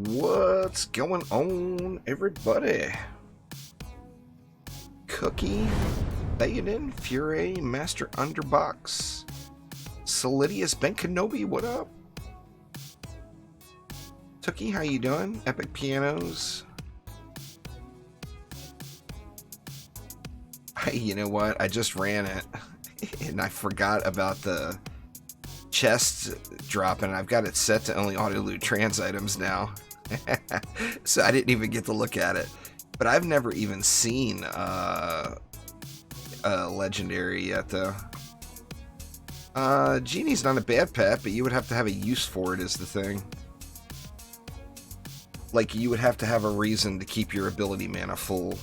What's going on, everybody? Cookie, Theoden, Fury, Master Underbox, Solidius, Ben Kenobi, what up? Tookie, how you doing? Epic Pianos. Hey, you know what? I just ran it, and I forgot about the chest dropping. I've got it set to only auto-loot trans items now. So I didn't even get to look at it. But I've never even seen a legendary yet, though. Genie's not a bad pet, but you would have to have a use for it is the thing. Like, you would have to have a reason to keep your ability mana full.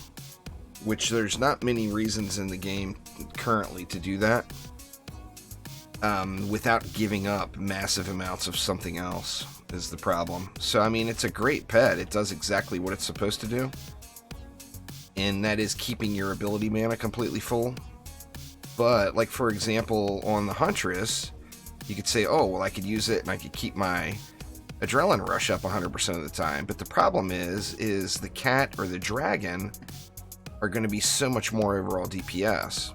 Which there's not many reasons in the game currently to do that. Without giving up massive amounts of something else is the problem. So, I mean, it's a great pet. It does exactly what it's supposed to do. And that is keeping your ability mana completely full. But, like, for example, on the Huntress, you could say, oh, well, I could use it and I could keep my Adrenaline Rush up 100% of the time. But the problem is the cat or the dragon are going to be so much more overall DPS.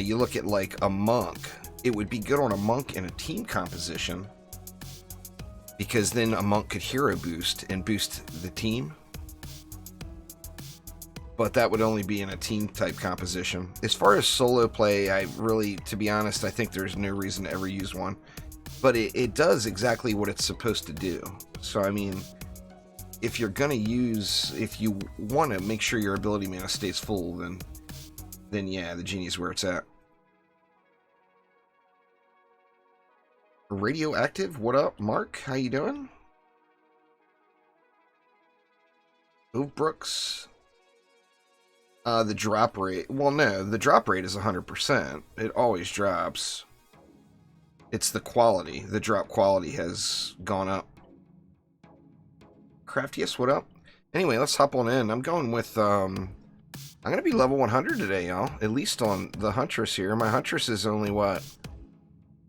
You look at, like, a monk. It would be good on a monk in a team composition, because then a monk could hero boost and boost the team. But that would only be in a team type composition. As far as solo play, I really, to be honest, I think there's no reason to ever use one. But it does exactly what it's supposed to do. So, I mean, if you're going to use, if you want to make sure your ability mana stays full, then yeah, the Genie's where it's at. Radioactive, what up, Mark? How you doing? Brooks. The drop rate. Well, no, the drop rate is 100%. It always drops. It's the quality. The drop quality has gone up. Craftiest, what up? Anyway, let's hop on in. I'm going with, I'm going to be level 100 today, y'all. At least on the Huntress here. My Huntress is only, what,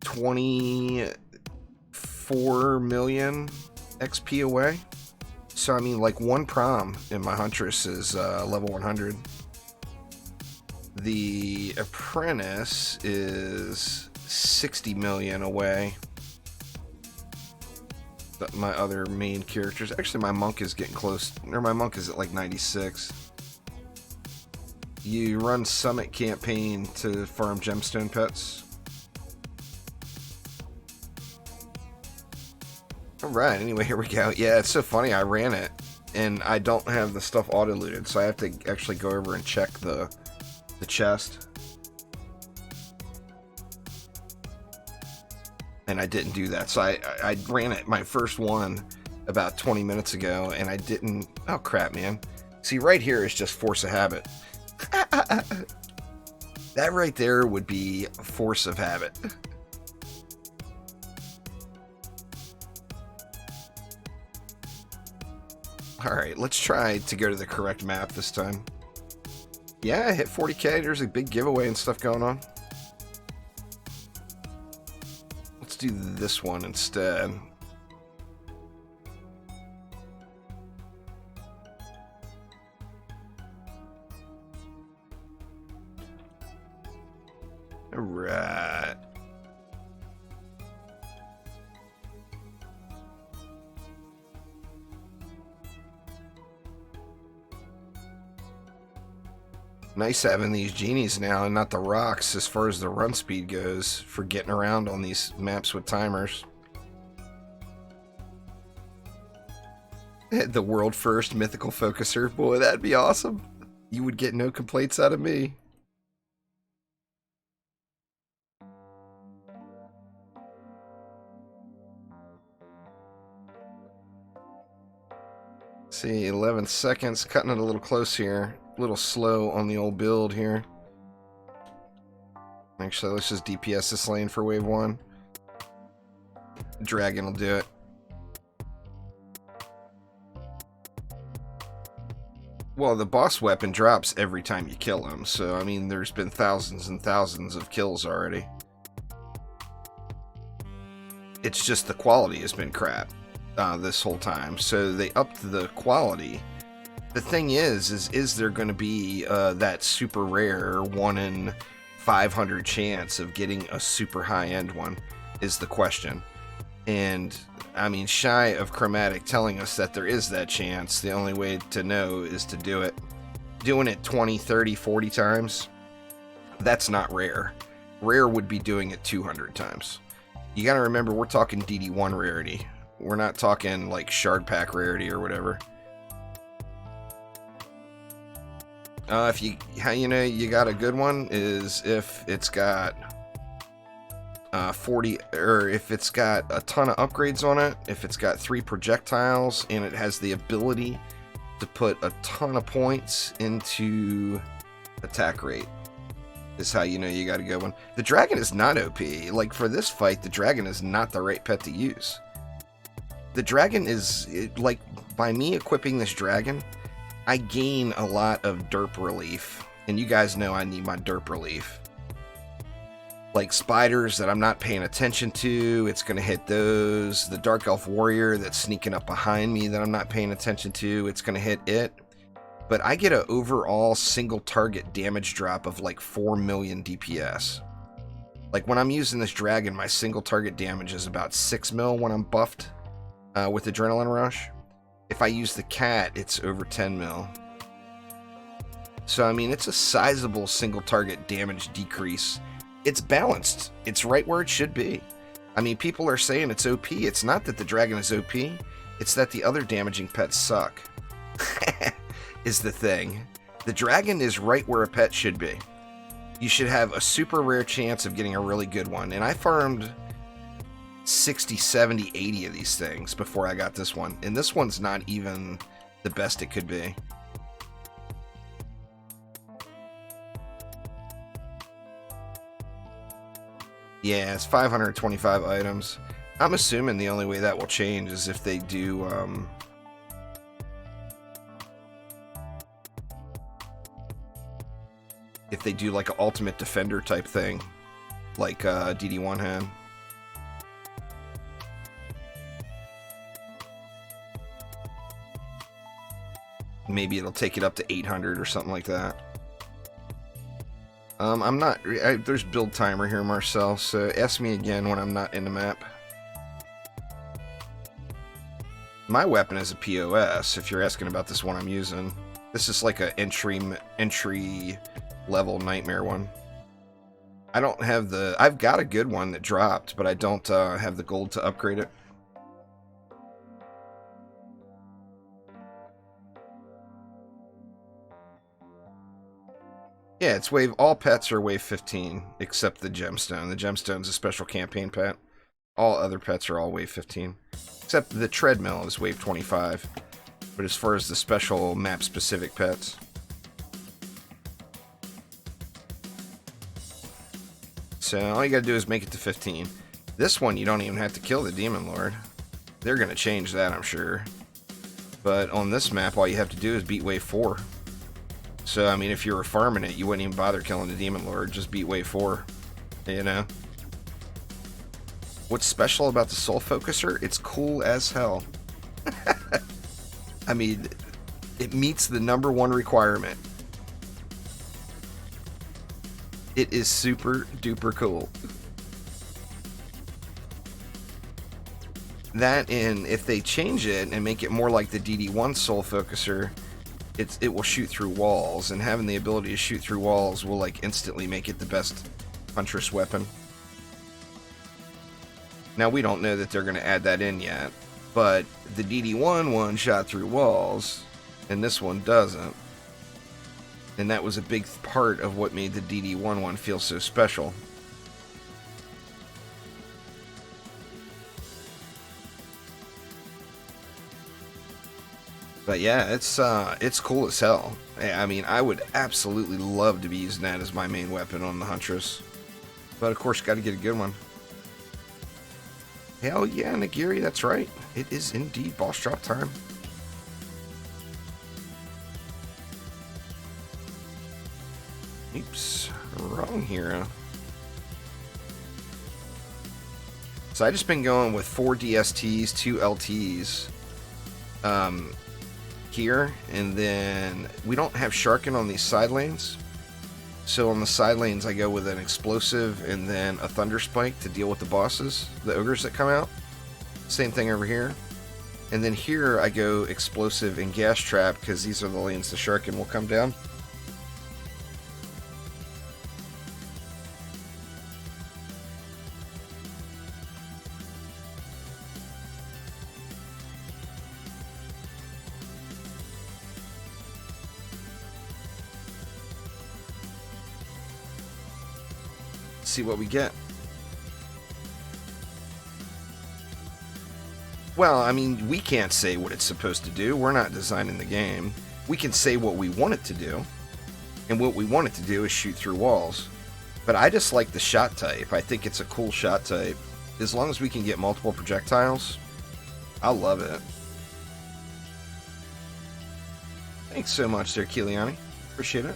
24 million XP away? So, I mean, like, one prom in my Huntress is level 100. The Apprentice is 60 million away. But my other main characters... Actually, my Monk is getting close. Or my Monk is at, like, 96. You run Summit Campaign to farm gemstone pets. Alright, anyway, here we go. Yeah, it's so funny, I ran it, and I don't have the stuff auto-looted, so I have to actually go over and check the chest. And I didn't do that, so I ran it, my first one, about 20 minutes ago, and I didn't... Oh, crap, man. See, right here is just Force of Habit. That right there would be Force of Habit. Alright, let's try to go to the correct map this time. Yeah, I hit 40k. There's a big giveaway and stuff going on. Let's do this one instead. Alright. Nice having these Genies now and not the rocks as far as the run speed goes for getting around on these maps with timers. The world first mythical focuser. Boy, that'd be awesome. You would get no complaints out of me. See, 11 seconds, cutting it a little close here. A little slow on the old build here. Actually, let's just DPS this lane for wave 1. Dragon will do it. Well, the boss weapon drops every time you kill him, so, I mean, there's been thousands and thousands of kills already. It's just the quality has been crap. this whole time, so they upped the quality. The thing is there going to be that super rare 1 in 500 chance of getting a super high-end one is the question. And I mean, shy of Chromatic telling us that there is that chance, the only way to know is to do it. Doing it 20, 30, 40 times, that's not rare. Rare would be doing it 200 times. You gotta remember, we're talking DD1 rarity. We're not talking like shard pack rarity or whatever. If how you know you got a good one is if it's got 40, or if it's got a ton of upgrades on it, if it's got 3 projectiles, and it has the ability to put a ton of points into attack rate, is how you know you got a good one. The dragon is not OP. Like, for this fight, the dragon is not the right pet to use. The dragon is, like, by me equipping this dragon, I gain a lot of derp relief. And you guys know I need my derp relief. Like spiders that I'm not paying attention to, it's going to hit those. The Dark Elf Warrior that's sneaking up behind me that I'm not paying attention to, it's going to hit it. But I get an overall single target damage drop of like 4 million DPS. Like when I'm using this dragon, my single target damage is about 6 mil when I'm buffed with Adrenaline Rush. If I use the cat, it's over 10 mil. So I mean, it's a sizable single target damage decrease. It's balanced. It's right where it should be. I mean, people are saying it's OP. It's not that the dragon is OP. It's that the other damaging pets suck. Is the thing. The dragon is right where a pet should be. You should have a super rare chance of getting a really good one. And I farmed 60, 70, 80 of these things before I got this one. And this one's not even the best it could be. Yeah, it's 525 items. I'm assuming the only way that will change is if they do, like an Ultimate Defender type thing, like DD1 had. Maybe it'll take it up to 800 or something like that. I'm not... there's build timer here, Marcel, so ask me again when I'm not in the map. My weapon is a POS, if you're asking about this one I'm using. This is like a entry level nightmare one. I don't have the... I've got a good one that dropped, but I don't have the gold to upgrade it. Yeah, it's wave... All pets are wave 15, except the gemstone. The gemstone's a special campaign pet. All other pets are all wave 15. Except the treadmill is wave 25. But as far as the special map-specific pets... So all you gotta do is make it to 15. This one, you don't even have to kill the Demon Lord. They're gonna change that, I'm sure. But on this map, all you have to do is beat wave 4. So, I mean, if you were farming it, you wouldn't even bother killing the Demon Lord. Just beat wave 4. You know? What's special about the Soul Focuser? It's cool as hell. I mean, it meets the #1 requirement. It is super duper cool. That, and if they change it and make it more like the DD1 Soul Focuser, it will shoot through walls, and having the ability to shoot through walls will like instantly make it the best Huntress weapon. Now we don't know that they're going to add that in yet, but the DD1 one shot through walls, and this one doesn't. And that was a big part of what made the DD1 one feel so special. But yeah, it's cool as hell. I mean, I would absolutely love to be using that as my main weapon on the Huntress. But of course, got to get a good one. Hell yeah, Nagiri, that's right. It is indeed boss drop time. Oops, wrong hero. So I just been going with 4 DSTs, 2 LTs here, and then we don't have Sharkin on these side lanes. So on the side lanes I go with an explosive and then a thunder spike to deal with the bosses, the ogres that come out. Same thing over here. And then here I go explosive and gas trap because these are the lanes the Sharkin will come down. See what we get. Well, I mean, we can't say what it's supposed to do. We're not designing the game. We can say what we want it to do. And what we want it to do is shoot through walls. But I just like the shot type. I think it's a cool shot type. As long as we can get multiple projectiles, I'll love it. Thanks so much there, Kiliani. Appreciate it.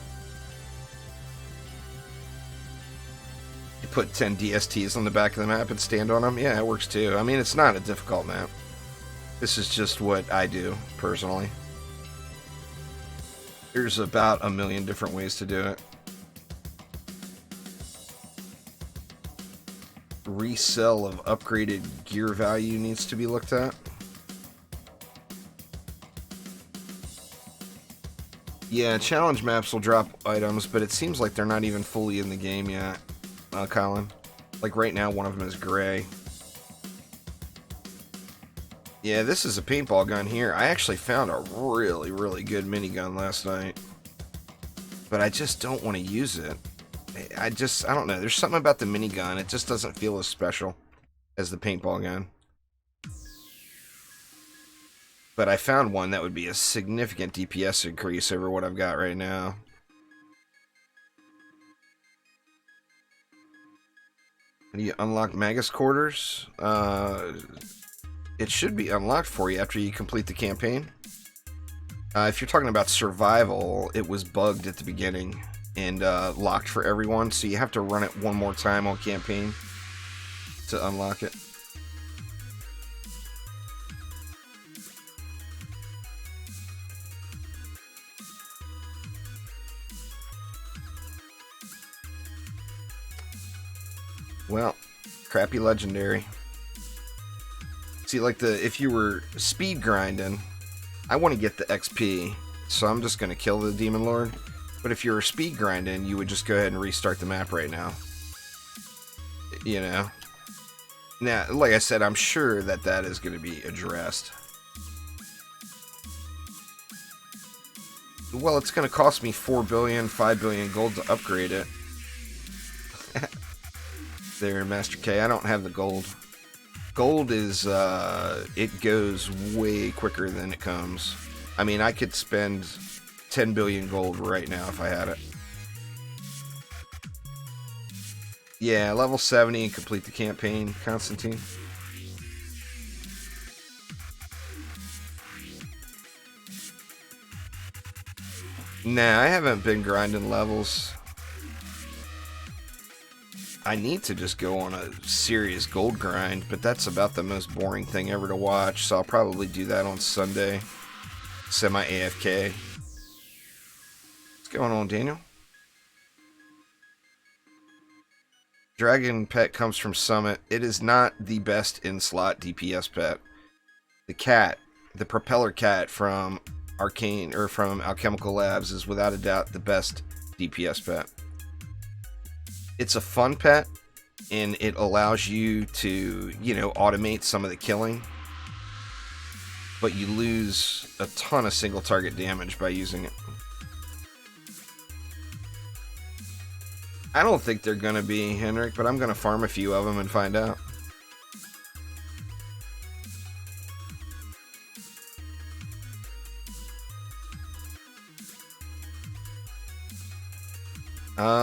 You put 10 DSTs on the back of the map and stand on them? Yeah, it works too. I mean, it's not a difficult map. This is just what I do, personally. There's about a million different ways to do it. Resell of upgraded gear value needs to be looked at. Yeah, challenge maps will drop items, but it seems like they're not even fully in the game yet, Colin. Like right now, one of them is gray. Yeah, this is a paintball gun here. I actually found a really, really good minigun last night. But I just don't want to use it. I don't know. There's something about the minigun. It just doesn't feel as special as the paintball gun. But I found one that would be a significant DPS increase over what I've got right now. Do you unlock Magus Quarters? It should be unlocked for you after you complete the campaign. If you're talking about survival, it was bugged at the beginning and locked for everyone, so you have to run it one more time on campaign to unlock it. Well, crappy legendary. See, like if you were speed grinding, I want to get the XP, so I'm just going to kill the Demon Lord. But if you were speed grinding, you would just go ahead and restart the map right now. You know? Now, like I said, I'm sure that that is going to be addressed. Well, it's going to cost me 4 billion, 5 billion gold to upgrade it. There, Master K, I don't have the gold. Gold is, it goes way quicker than it comes. I mean, I could spend 10 billion gold right now if I had it. Yeah, level 70 and complete the campaign, Constantine. Nah, I haven't been grinding levels. I need to just go on a serious gold grind, but that's about the most boring thing ever to watch, so I'll probably do that on Sunday. Semi-AFK. What's going on, Daniel? Dragon pet comes from Summit. It is not the best in-slot DPS pet. The cat, the propeller cat from Arcane, or from Alchemical Labs, is without a doubt the best DPS pet. It's a fun pet, and it allows you to, you know, automate some of the killing. But you lose a ton of single target damage by using it. I don't think they're going to be, Henrik, but I'm going to farm a few of them and find out.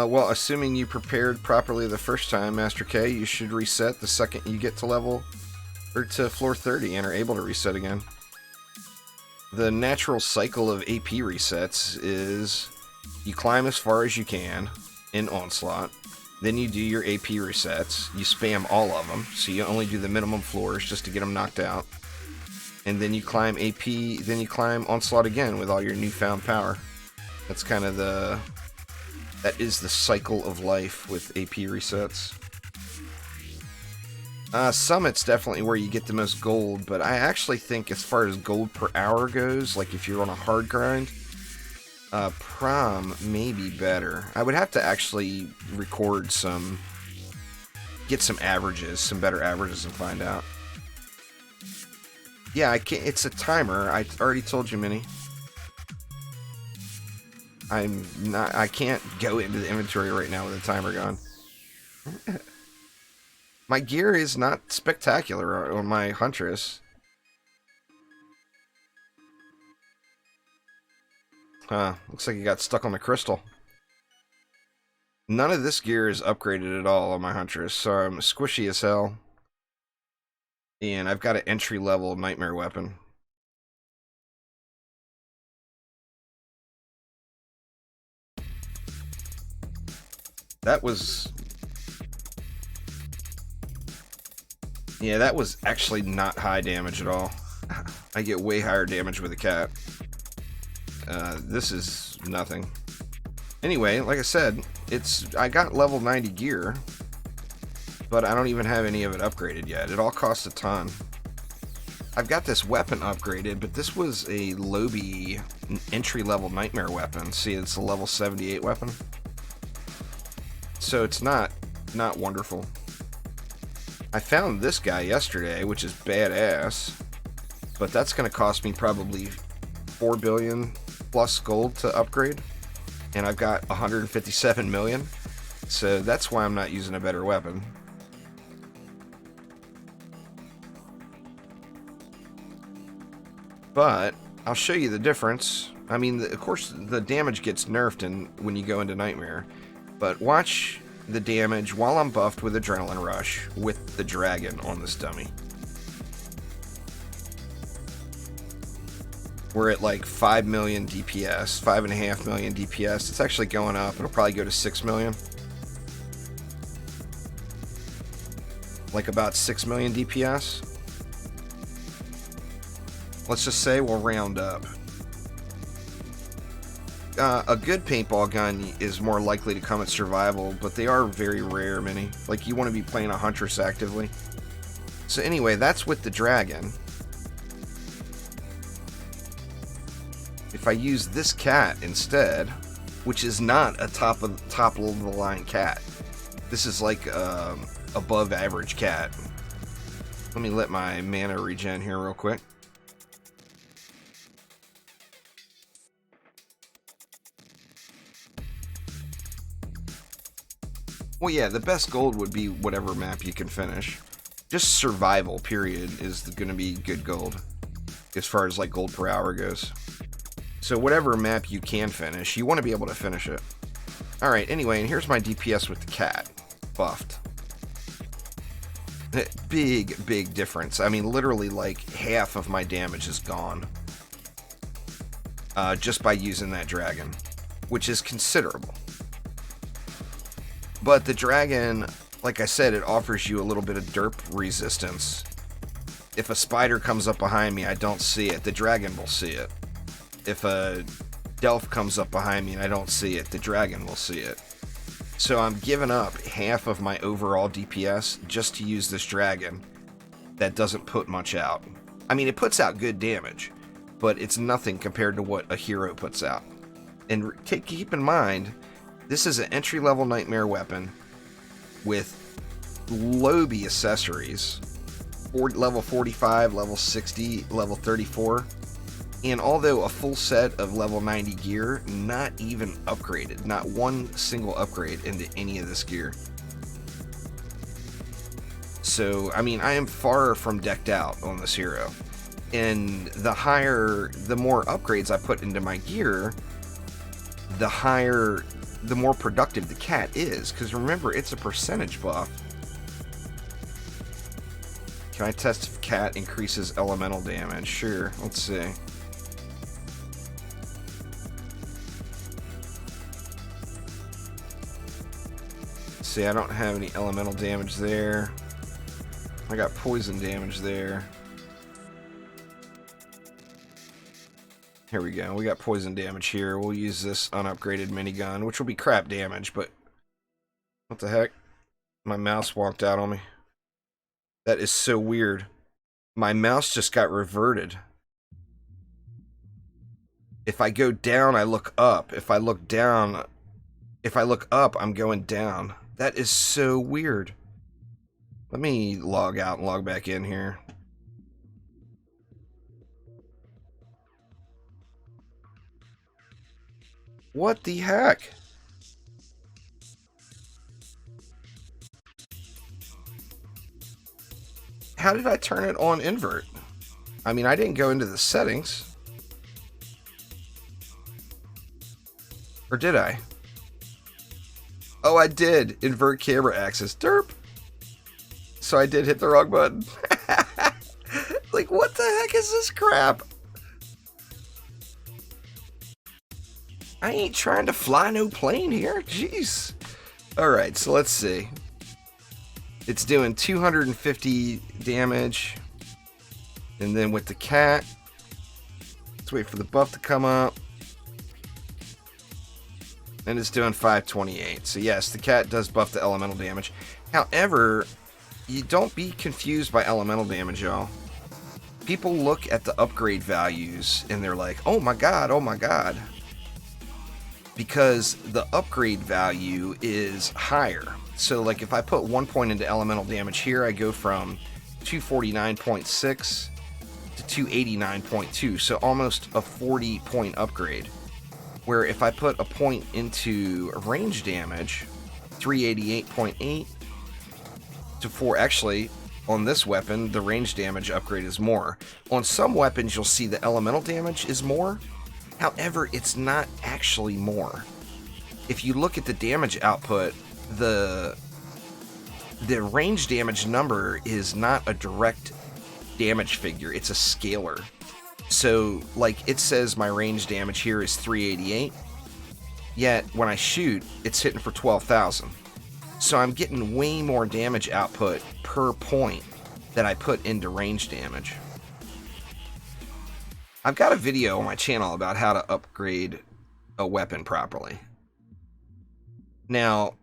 Well, assuming you prepared properly the first time, Master K, you should reset the second you get to level, or to floor 30 and are able to reset again. The natural cycle of AP resets is you climb as far as you can in Onslaught, Then you do your AP resets. You spam all of them, so you only do the minimum floors just to get them knocked out. And then you climb AP, then you climb Onslaught again with all your newfound power. That's kind of that is the cycle of life with AP resets. Summit's definitely where you get the most gold, but I actually think as far as gold per hour goes, like if you're on a hard grind, Prom may be better. I would have to actually record get some averages, some better averages and find out. Yeah, I can't, it's a timer. I already told you, Minnie. I can't go into the inventory right now with the timer gone. My gear is not spectacular on my Huntress. Huh, looks like you got stuck on the crystal. None of this gear is upgraded at all on my Huntress, so I'm squishy as hell. And I've got an entry-level nightmare weapon. That was... Yeah, that was actually not high damage at all. I get way higher damage with a cat. This is nothing. Anyway, like I said, I got level 90 gear, but I don't even have any of it upgraded yet. It all costs a ton. I've got this weapon upgraded, but this was a Lobby entry-level nightmare weapon. See, it's a level 78 weapon. So it's not wonderful. I found this guy yesterday, which is badass, but that's going to cost me probably 4 billion plus gold to upgrade, and I've got 157 million, so that's why I'm not using a better weapon. But I'll show you the difference. I mean, of course, the damage gets nerfed when you go into Nightmare, but watch the damage while I'm buffed with Adrenaline Rush with the dragon on this dummy. We're at like 5 million DPS, 5.5 million DPS. It's actually going up. It'll probably go to 6 million. Like about 6 million DPS. Let's just say we'll round up. A good paintball gun is more likely to come at survival, but they are very rare, Mini. Like, you want to be playing a Huntress actively. So anyway, that's with the dragon. If I use this cat instead, which is not a top of the line cat, this is like above average cat. Let me let my mana regen here real quick. Well, yeah, the best gold would be whatever map you can finish. Just survival, period, is going to be good gold, as far as like gold per hour goes. So whatever map you can finish, you want to be able to finish it. Alright, anyway, and here's my DPS with the cat. Buffed. Big, big difference. I mean, literally like half of my damage is gone. Just by using that dragon, which is considerable. But the dragon, like I said, it offers you a little bit of derp resistance. If a spider comes up behind me, I don't see it, the dragon will see it. If a Delph comes up behind me and I don't see it, the dragon will see it. So I'm giving up half of my overall DPS just to use this dragon that doesn't put much out. I mean, it puts out good damage, but it's nothing compared to what a hero puts out. And keep in mind, this is an entry-level nightmare weapon with Lobby accessories. Level 45, level 60, level 34. And although a full set of level 90 gear, not even upgraded. Not one single upgrade into any of this gear. So, I mean, I am far from decked out on this hero. And the more upgrades I put into my gear, the more productive the cat is. Because remember, it's a percentage buff. Can I test if cat increases elemental damage? Sure, let's see. See, I don't have any elemental damage there. I got poison damage there. Here we go. We got poison damage here. We'll use this unupgraded minigun, which will be crap damage, but... What the heck? My mouse walked out on me. That is so weird. My mouse just got reverted. If I go down, I look up. If I look down... If I look up, I'm going down. That is so weird. Let me log out and log back in here. What the heck? How did I turn it on invert? I mean, I didn't go into the settings. Or did I? Oh, I did. Invert camera axis. Derp. So I did hit the wrong button. Like, what the heck is this crap? I ain't trying to fly no plane here. Jeez. Alright, so let's see. It's doing 250 damage. And then with the cat, let's wait for the buff to come up. And it's doing 528. So yes, the cat does buff the elemental damage. However, you don't be confused by elemental damage, y'all. People look at the upgrade values and they're like, oh my god, oh my god. Because the upgrade value is higher. So like if I put 1 point into elemental damage here, I go from 249.6 to 289.2. So almost a 40 point upgrade. Where if I put a point into range damage, 388.8 to 4, actually, on this weapon, the range damage upgrade is more. On some weapons, you'll see the elemental damage is more. However, it's not actually more. If you look at the damage output, the range damage number is not a direct damage figure, it's a scalar. So, like, it says my range damage here is 388, yet when I shoot, it's hitting for 12,000. So I'm getting way more damage output per point that I put into range damage. I've got a video on my channel about how to upgrade a weapon properly. Now,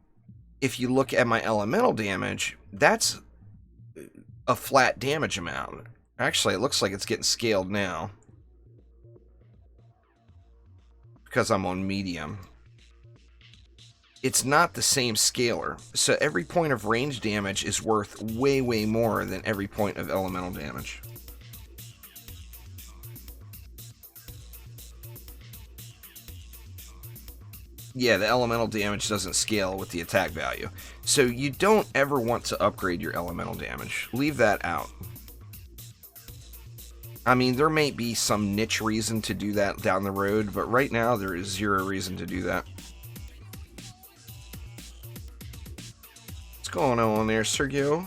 if you look at my elemental damage, that's a flat damage amount. Actually, it looks like it's getting scaled now. Because I'm on medium. It's not the same scalar. So every point of range damage is worth way, way more than every point of elemental damage. Yeah, the elemental damage doesn't scale with the attack value. So you don't ever want to upgrade your elemental damage. Leave that out. I mean, there may be some niche reason to do that down the road, but right now there is zero reason to do that. What's going on there, Sergio?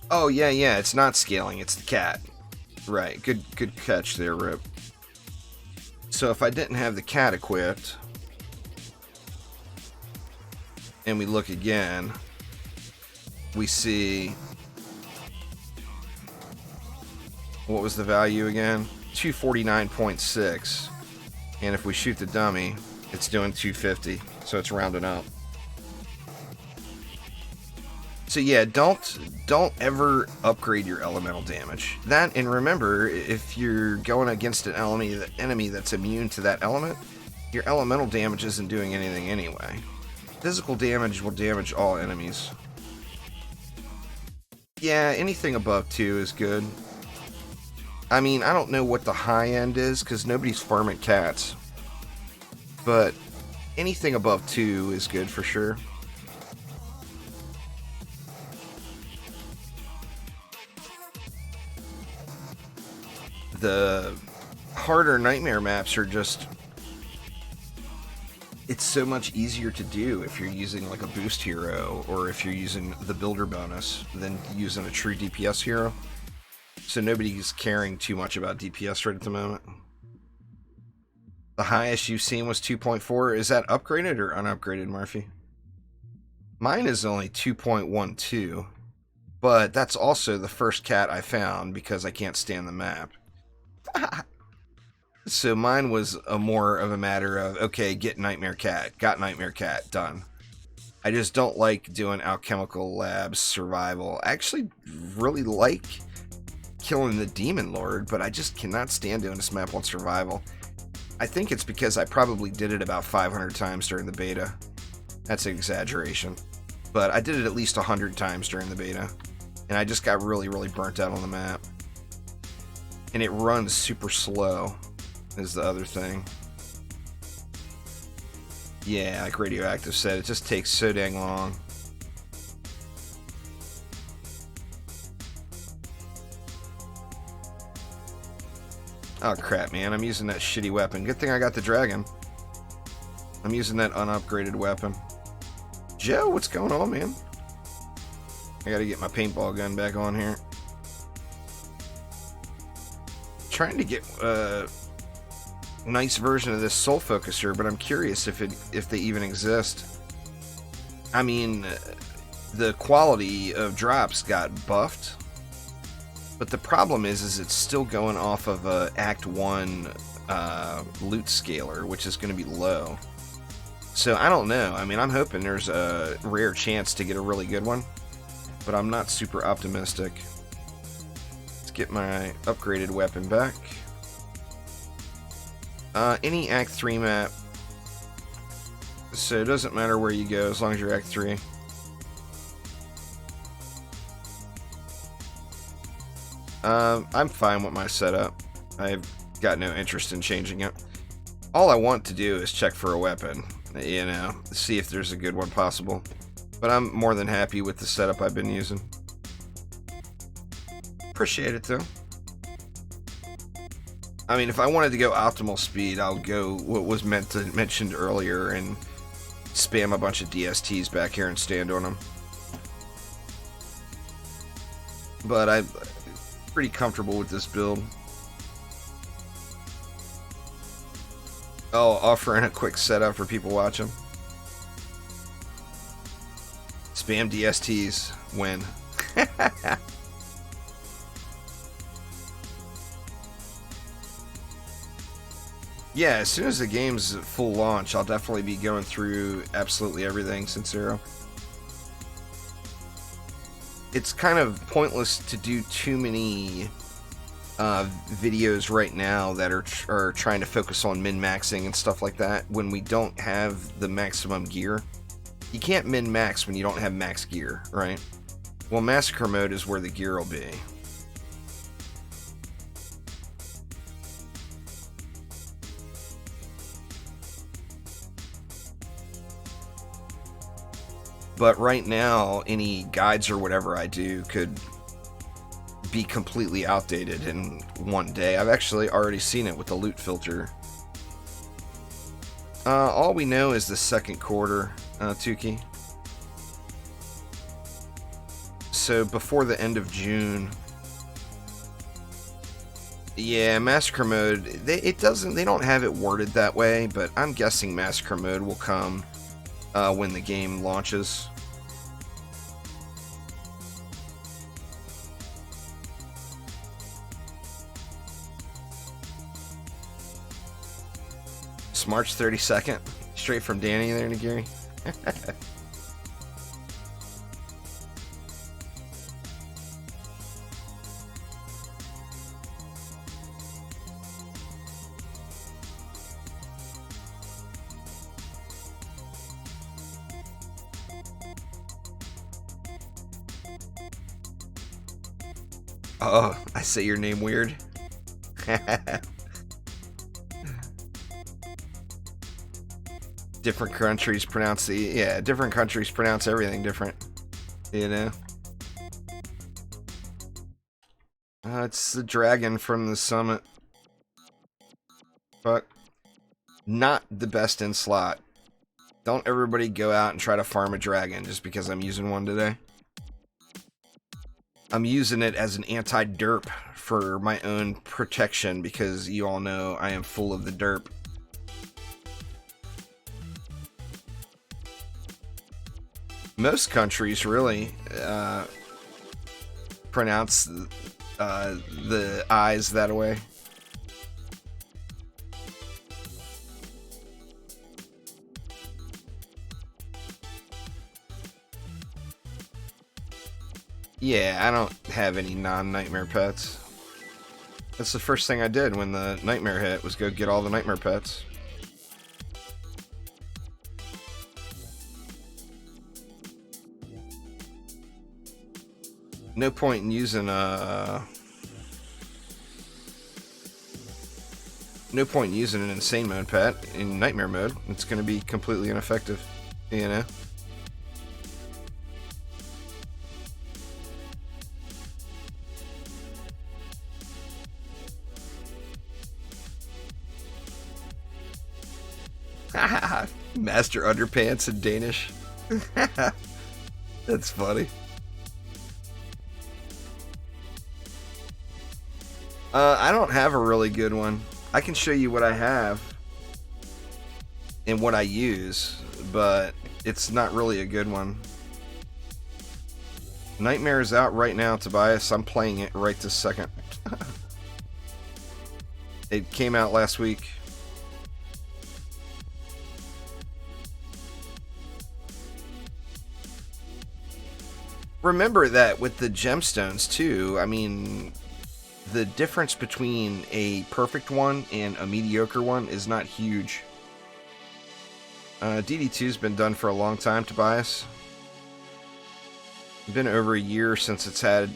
Oh, yeah, it's not scaling, it's the cat. Right, good catch there, Rip. So if I didn't have the cat equipped, and we look again, we see, what was the value again? 249.6. And if we shoot the dummy, it's doing 250. So it's rounding up. So yeah, don't ever upgrade your elemental damage. That, and remember, if you're going against an enemy that's immune to that element, your elemental damage isn't doing anything anyway. Physical damage will damage all enemies. Yeah, anything above 2 is good. I mean, I don't know what the high end is, because nobody's farming cats. But anything above 2 is good for sure. The harder nightmare maps are just... It's so much easier to do if you're using like a boost hero, or if you're using the builder bonus, than using a true DPS hero. So nobody's caring too much about DPS right at the moment. The highest you've seen was 2.4. Is that upgraded or unupgraded, Murphy? Mine is only 2.12, but that's also the first cat I found because I can't stand the map. So mine was more of a matter of, okay, get Nightmare Cat. Got Nightmare Cat. Done. I just don't like doing Alchemical Labs survival. I actually really like killing the Demon Lord, but I just cannot stand doing this map on survival. I think it's because I probably did it about 500 times during the beta. That's an exaggeration. But I did it at least 100 times during the beta. And I just got really, really burnt out on the map. And it runs super slow, is the other thing. Yeah, like Radioactive said, it just takes so dang long. Oh crap, man, I'm using that shitty weapon. Good thing I got the dragon. I'm using that unupgraded weapon. Joe, what's going on, man? I gotta get my paintball gun back on here. Trying to get a nice version of this soul focuser, but I'm curious if they even exist. I mean, the quality of drops got buffed, but the problem is it's still going off of a Act 1 loot scaler, which is going to be low. So I don't know. I mean, I'm hoping there's a rare chance to get a really good one, but I'm not super optimistic. Let's get my upgraded weapon back. Any Act 3 map, so it doesn't matter where you go as long as you're Act 3. I'm fine with my setup. I've got no interest in changing it. All I want to do is check for a weapon, you know, see if there's a good one possible. But I'm more than happy with the setup I've been using. Appreciate it, though. I mean, if I wanted to go optimal speed, I'll go what was mentioned earlier and spam a bunch of DSTs back here and stand on them. But I'm pretty comfortable with this build. Oh, offering a quick setup for people watching. Spam DSTs, win. Yeah, as soon as the game's full launch, I'll definitely be going through absolutely everything since Zero. It's kind of pointless to do too many videos right now that are trying to focus on min-maxing and stuff like that when we don't have the maximum gear. You can't min-max when you don't have max gear, right? Well, Massacre Mode is where the gear will be. But right now, any guides or whatever I do could be completely outdated in one day. I've actually already seen it with the loot filter. All we know is the second quarter, Tuki. So before the end of June. Yeah, Massacre Mode, they don't have it worded that way, but I'm guessing Massacre Mode will come when the game launches. It's March 32nd, straight from Danny there, Nagiri. Oh, I say your name weird. Different countries pronounce different countries pronounce everything different, you know. It's the dragon from the summit. But not the best in slot. Don't everybody go out and try to farm a dragon just because I'm using one today. I'm using it as an anti-derp for my own protection because you all know I am full of the derp. Most countries really pronounce the I's that way. Yeah, I don't have any non-nightmare pets. That's the first thing I did when the nightmare hit, was go get all the nightmare pets. No point in using an insane mode pet in nightmare mode. It's going to be completely ineffective, you know? Master Underpants in Danish. That's funny. I don't have a really good one. I can show you what I have and what I use, but it's not really a good one. Nightmare is out right now, Tobias. I'm playing it right this second. It came out last week. Remember that with the gemstones too, I mean, the difference between a perfect one and a mediocre one is not huge. DD2's been done for a long time, Tobias. It's been over a year since it's had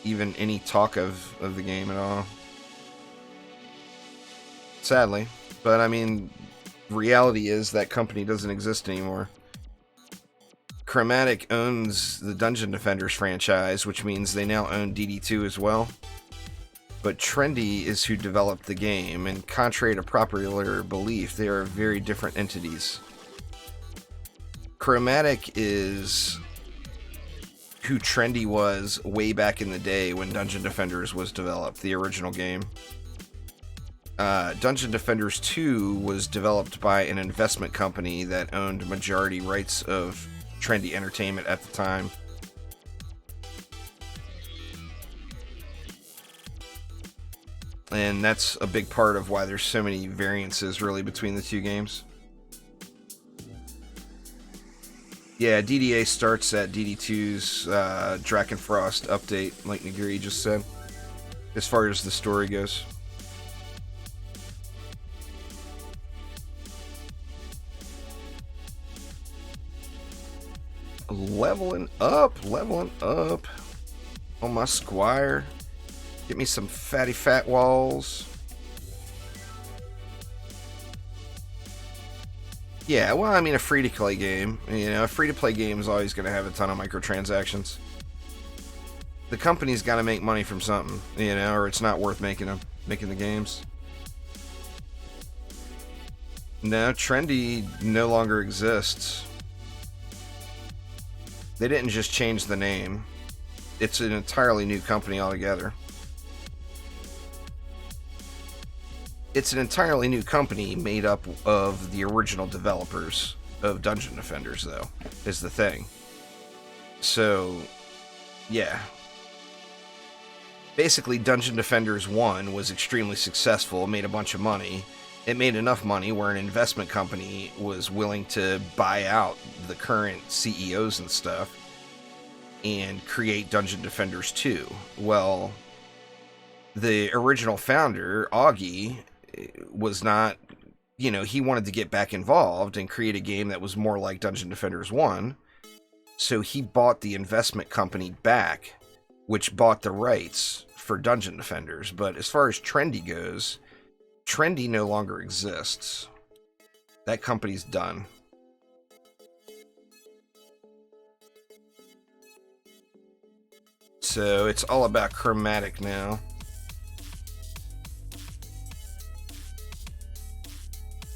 even any talk of the game at all. Sadly. But I mean, reality is that company doesn't exist anymore. Chromatic owns the Duingeon Defenders franchise, which means they now own DD2 as well. But Trendy is who developed the game, and contrary to popular belief, they are very different entities. Chromatic is who Trendy was way back in the day when Duingeon Defenders was developed, the original game. Duingeon Defenders 2 was developed by an investment company that owned majority rights of Trendy Entertainment at the time. And that's a big part of why there's so many variances really between the two games. Yeah, DDA starts at DD2's Drakenfrost update, like Nagiri just said, as far as the story goes. Leveling up on my Squire. Get me some fatty fat walls. Yeah, well, I mean, a free-to-play game. You know, a free-to-play game is always going to have a ton of microtransactions. The company's got to make money from something, you know, or it's not worth making the games. No, Trendy no longer exists. They didn't just change the name. It's an entirely new company altogether. It's an entirely new company made up of the original developers of Duingeon Defenders, though, is the thing. So, yeah. Basically, Duingeon Defenders 1 was extremely successful, made a bunch of money. It made enough money where an investment company was willing to buy out the current CEOs and stuff and create Duingeon Defenders 2. Well, the original founder, Augie, was not, you know, he wanted to get back involved and create a game that was more like Duingeon Defenders 1. So he bought the investment company back, which bought the rights for Duingeon Defenders. But as far as Trendy goes, Trendy no longer exists. That company's done. So it's all about Chromatic now.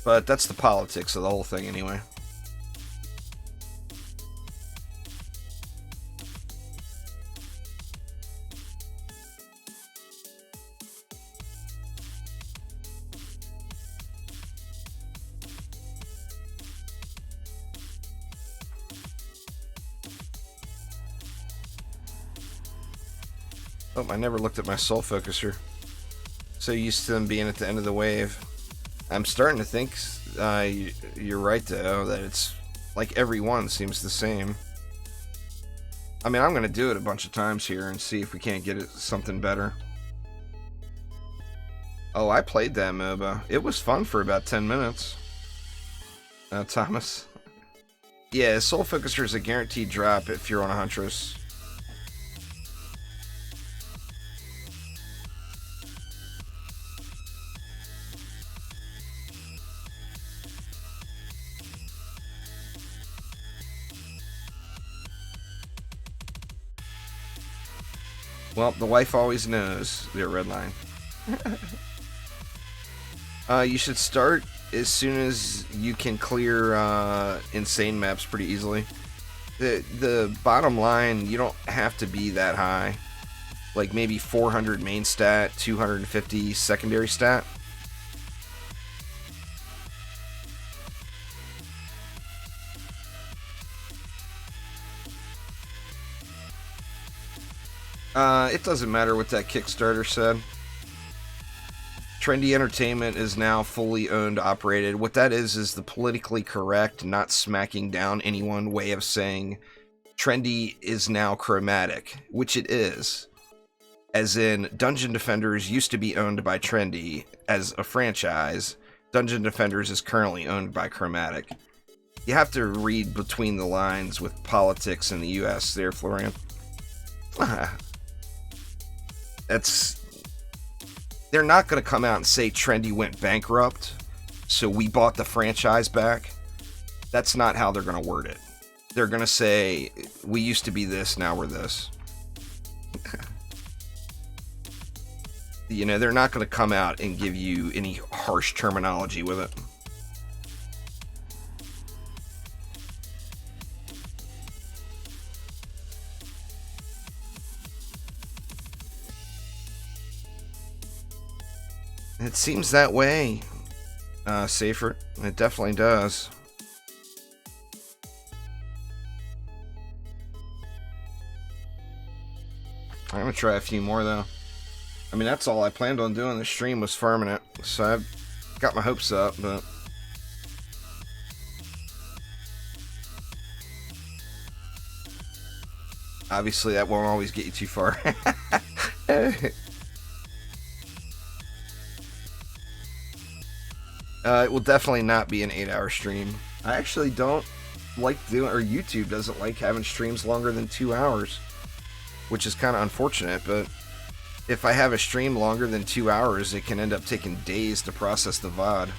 But that's the politics of the whole thing anyway. Oh, I never looked at my soul focuser. So used to them being at the end of the wave. I'm starting to think you're right, though, that it's like every one seems the same. I mean, I'm going to do it a bunch of times here and see if we can't get it something better. Oh, I played that MOBA. It was fun for about 10 minutes. Thomas. Yeah, Soul Focuser is a guaranteed drop if you're on a Huntress. Well, the wife always knows their red line. You should start as soon as you can clear insane maps pretty easily. The bottom line, you don't have to be that high. Like maybe 400 main stat, 250 secondary stat. It doesn't matter what that Kickstarter said. Trendy Entertainment is now fully owned, operated. What that is the politically correct, not smacking down anyone way of saying Trendy is now chromatic, which it is. As in, Duingeon Defenders used to be owned by Trendy as a franchise. Duingeon Defenders is currently owned by Chromatic. You have to read between the lines with politics in the US there, Florian. They're not going to come out and say Trendy went bankrupt, so we bought the franchise back. That's not how they're going to word it. They're going to say, we used to be this, now we're this. You know, they're not going to come out and give you any harsh terminology with it. It seems that way, Safer. It definitely does. I'm going to try a few more, though. I mean, that's all I planned on doing. The stream was farming it, so I've got my hopes up, but... obviously, that won't always get you too far. It will definitely not be an 8-hour stream. I actually don't like doing, or YouTube doesn't like having streams longer than 2 hours, which is kind of unfortunate, but if I have a stream longer than 2 hours, it can end up taking days to process the VOD.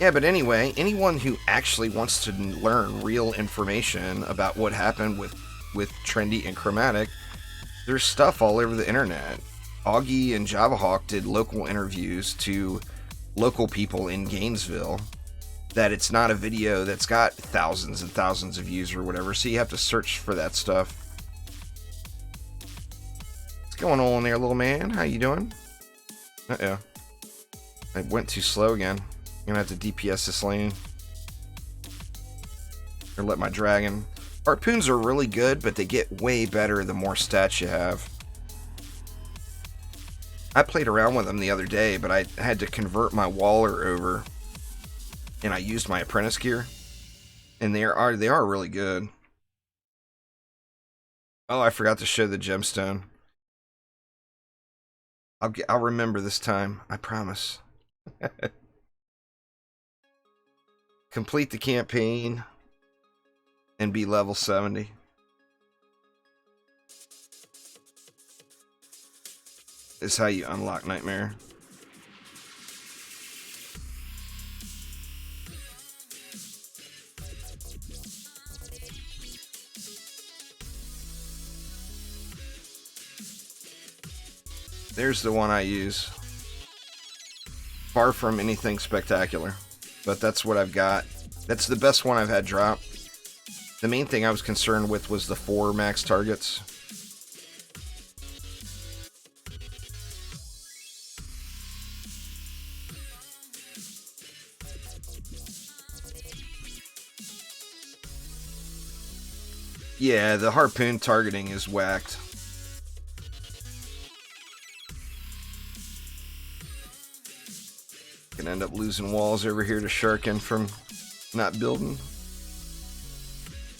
Yeah, but anyway, anyone who actually wants to learn real information about what happened with Trendy and Chromatic, there's stuff all over the internet. Augie and JavaHawk did local interviews to local people in Gainesville. That it's not a video that's got thousands and thousands of views or whatever, so you have to search for that stuff. What's going on there, little man? How you doing? Uh-oh. I went too slow again. I'm gonna have to DPS this lane. Or let my dragon. Harpoons are really good, but they get way better the more stats you have. I played around with them the other day, but I had to convert my Waller over. And I used my apprentice gear. And they are really good. Oh, I forgot to show the gemstone. I'll remember this time, I promise. Complete the campaign and be level 70. Is how you unlock Nightmare. There's the one I use. Far from anything spectacular. But that's what I've got. That's the best one I've had drop. The main thing I was concerned with was the 4 max targets. Yeah, the harpoon targeting is whacked. Can end up losing walls over here to Sharkin from not building.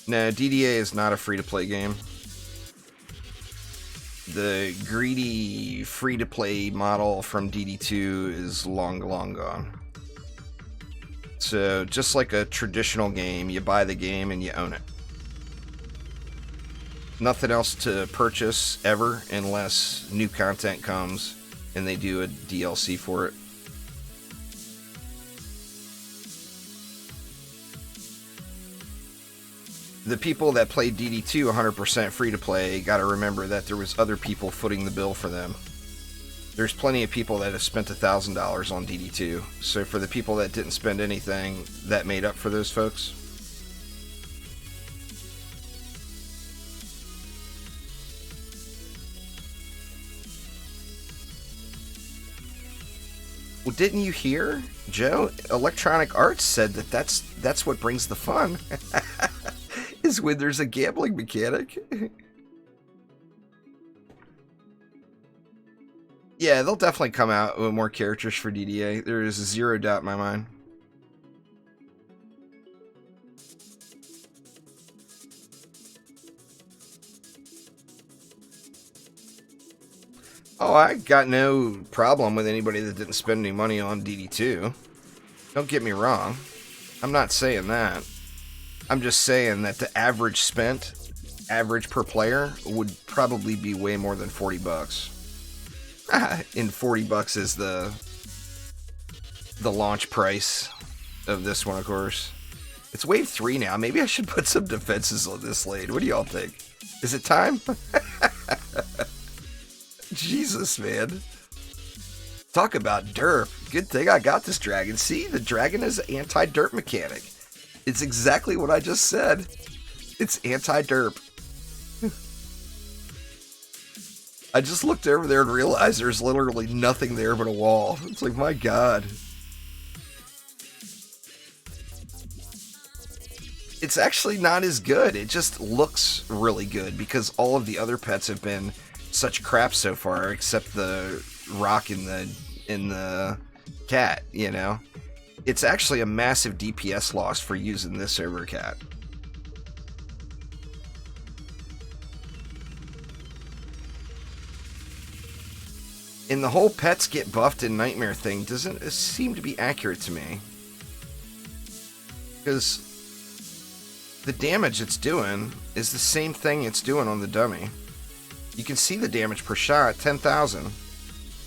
No, DDA is not a free-to-play game. The greedy free-to-play model from DD2 is long gone. So, just like a traditional game, you buy the game and you own it. Nothing else to purchase ever unless new content comes and they do a DLC for it. The people that played DD2 100% free-to-play gotta remember that there was other people footing the bill for them. There's plenty of people that have spent $1,000 on DD2, so for the people that didn't spend anything, that made up for those folks. Well, didn't you hear, Joe? Electronic Arts said that that's what brings the fun. Is when there's a gambling mechanic. Yeah, they'll definitely come out with more characters for DDA. There is zero doubt in my mind. Oh, I got no problem with anybody that didn't spend any money on DD2. Don't get me wrong. I'm not saying that. I'm just saying that the average per player, would probably be way more than $40. And $40 is the launch price of this one, of course. It's wave 3 now. Maybe I should put some defenses on this lane. What do y'all think? Is it time? Jesus, man. Talk about derp. Good thing I got this dragon. See, the dragon is an anti-derp mechanic. It's exactly what I just said. It's anti-derp. I just looked over there and realized there's literally nothing there but a wall. It's like, my God. It's actually not as good. It just looks really good because all of the other pets have been such crap so far, except the rock in the cat, you know? It's actually a massive DPS loss for using this over cat. And the whole pets get buffed in Nightmare thing doesn't seem to be accurate to me. Because the damage it's doing is the same thing it's doing on the dummy. You can see the damage per shot, 10,000,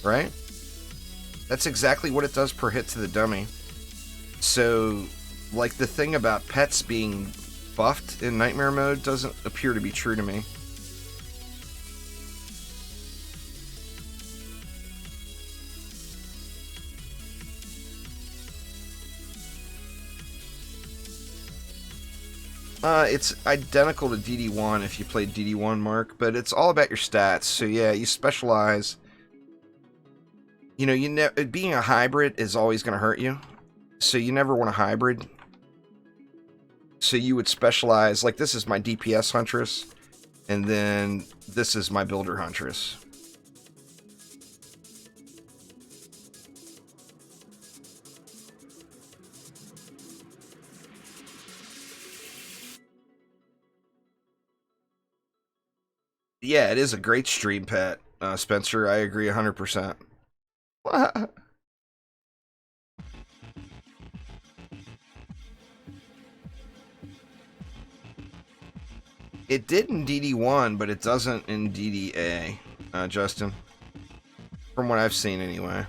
right? That's exactly what it does per hit to the dummy. So, like, the thing about pets being buffed in Nightmare mode doesn't appear to be true to me. It's identical to DD1 if you played DD1, Mark, but it's all about your stats. So yeah, you specialize. You know, being a hybrid is always going to hurt you. So you never want a hybrid. So you would specialize, like this is my DPS Huntress, and then this is my Builder Huntress. Yeah, it is a great stream pet, Spencer. I agree 100%. It did in DD1, but it doesn't in DDA, Justin. From what I've seen, anyway.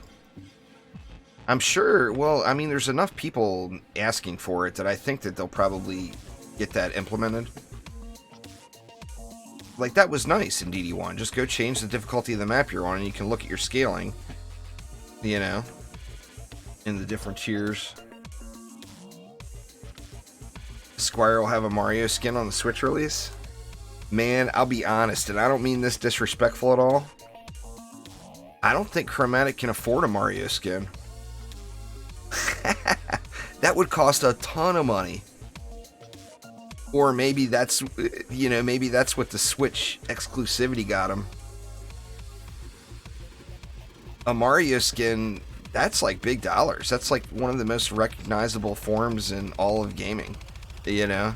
I'm sure, well, I mean, there's enough people asking for it that I think that they'll probably get that implemented. Like, that was nice in DD1. Just go change the difficulty of the map you're on, and you can look at your scaling, you know, in the different tiers. Squire will have a Mario skin on the Switch release. Man, I'll be honest, and I don't mean this disrespectful at all. I don't think Chromatic can afford a Mario skin. That would cost a ton of money. Or maybe that's, you know, maybe that's what the Switch exclusivity got him. A Mario skin, that's like big dollars. That's like one of the most recognizable forms in all of gaming, you know?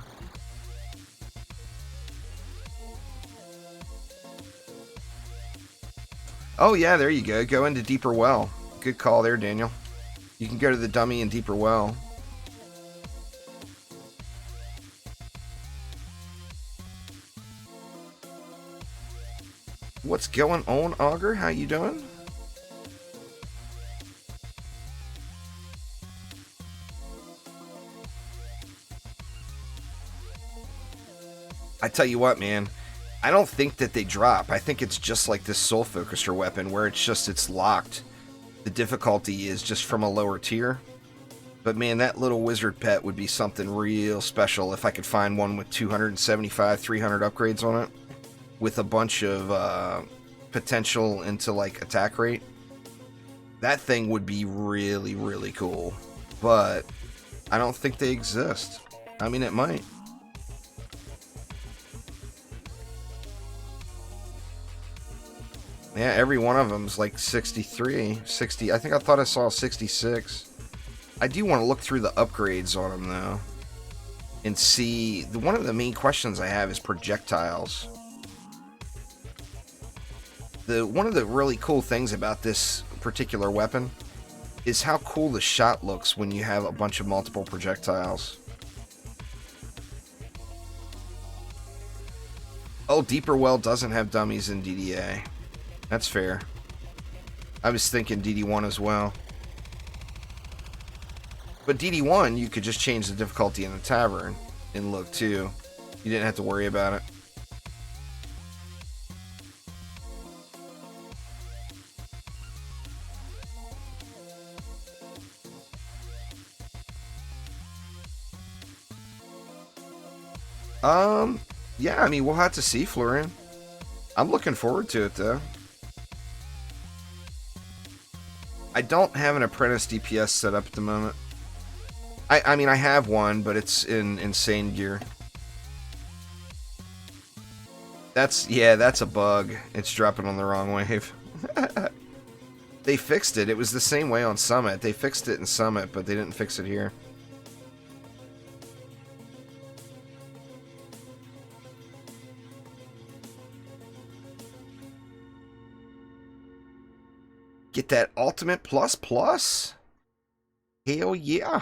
Oh yeah, there you go. Go into Deeper Well. Good call there, Daniel. You can go to the dummy in Deeper Well. What's going on, Augur? How you doing? I tell you what, man. I don't think that they drop. I think it's just like this Soul Focuser weapon where it's locked. The difficulty is just from a lower tier. But man, that little wizard pet would be something real special if I could find one with 275, 300 upgrades on it. With a bunch of potential into like attack rate. That thing would be really, really cool. But I don't think they exist. I mean, it might. Yeah, every one of them's like 63, 60. I think I thought I saw 66. I do want to look through the upgrades on them, though. And see, one of the main questions I have is projectiles. One of the really cool things about this particular weapon is how cool the shot looks when you have a bunch of multiple projectiles. Oh, Deeper Well doesn't have dummies in DDA. That's fair. I was thinking DD1 as well. But DD1, you could just change the difficulty in the tavern and look too. You didn't have to worry about it. Yeah, I mean, we'll have to see, Florian. I'm looking forward to it, though. I don't have an apprentice DPS set up at the moment. I mean, I have one, but it's in insane gear. That's a bug. It's dropping on the wrong wave. They fixed it. It was the same way on Summit. They fixed it in Summit, but they didn't fix it here. Get that Ultimate Plus Plus? Hell yeah.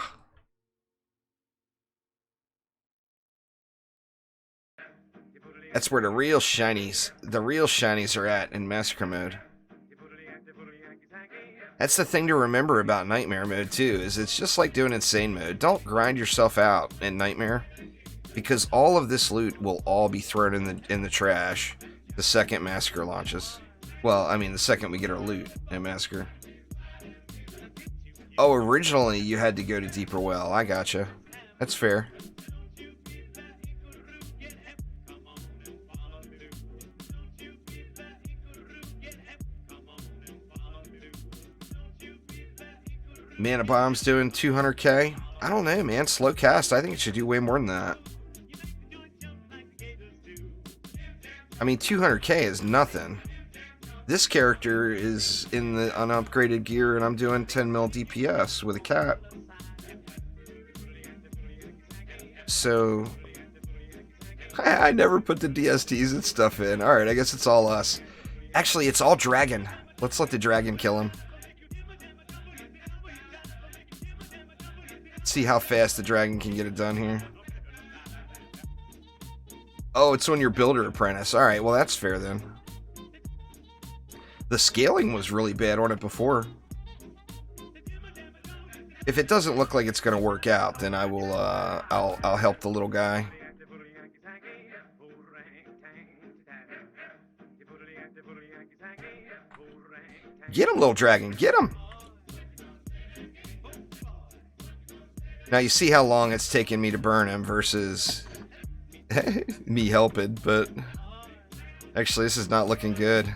That's where the real shinies are at in Massacre Mode. That's the thing to remember about Nightmare Mode too, is it's just like doing Insane Mode. Don't grind yourself out in Nightmare, because all of this loot will all be thrown in the trash the second Massacre launches. Well, I mean, the second we get our loot in Massacre. Oh, originally you had to go to Deeper Well. I gotcha. That's fair. Mana Bomb's doing 200k. I don't know, man. Slow cast. I think it should do way more than that. I mean, 200k is nothing. This character is in the unupgraded gear, and I'm doing 10 mil DPS with a cat. So, I never put the DSTs and stuff in. Alright, I guess it's all us. Actually, it's all dragon. Let's let the dragon kill him. See how fast the dragon can get it done here. Oh, it's on your builder apprentice. Alright, well that's fair then. The scaling was really bad on it before. If it doesn't look like it's going to work out, then I will, I'll help the little guy. Get him, little dragon, get him! Now you see how long it's taken me to burn him versus me helping, but actually this is not looking good.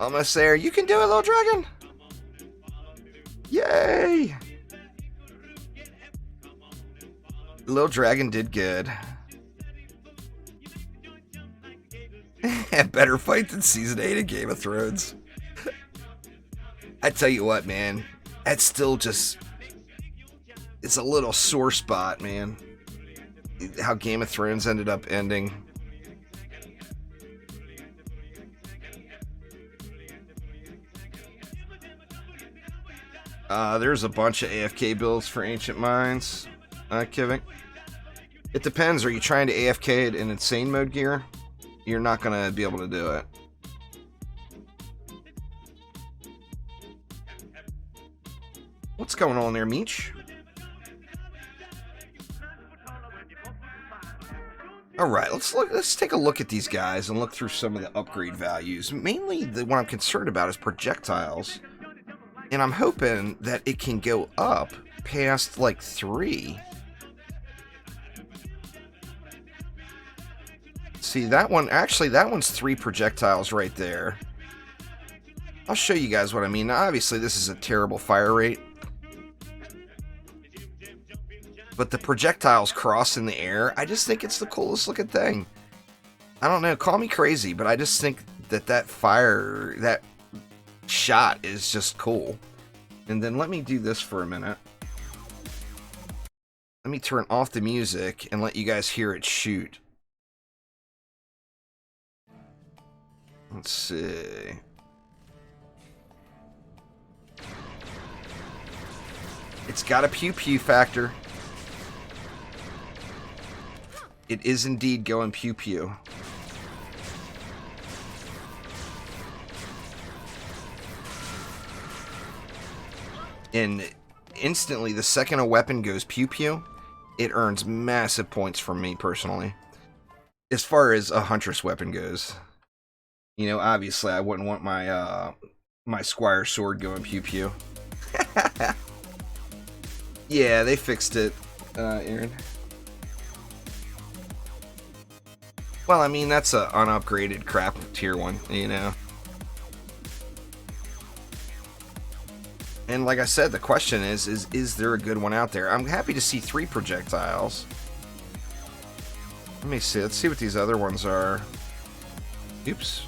Almost there. You can do it, little dragon. Yay! Little dragon did good. Better fight than season 8 of Game of Thrones. I tell you what, man. That's still just... It's a little sore spot, man. How Game of Thrones ended up ending. There's a bunch of AFK builds for Ancient Minds, Kivik. It depends. Are you trying to AFK it in Insane Mode gear? You're not going to be able to do it. What's going on there, Meech? Alright, let's take a look at these guys and look through some of the upgrade values. Mainly, what I'm concerned about is projectiles. And I'm hoping that it can go up past, like, 3. See, that one, actually, that one's 3 projectiles right there. I'll show you guys what I mean. Now, obviously, this is a terrible fire rate. But the projectiles cross in the air, I just think it's the coolest looking thing. I don't know, call me crazy, but I just think that that shot is just cool. And then let me do this for a minute. Let me turn off the music and let you guys hear it shoot. Let's see. It's got a pew pew factor. It is indeed going pew pew. And instantly, the second a weapon goes pew pew, it earns massive points from me personally. As far as a Huntress weapon goes. You know, obviously, I wouldn't want my my Squire sword going pew pew. Yeah, they fixed it, Aaron. Well, I mean, that's an unupgraded crap tier 1, you know. And like I said, the question is there a good one out there? I'm happy to see 3 projectiles. Let me see. Let's see what these other ones are. Oops.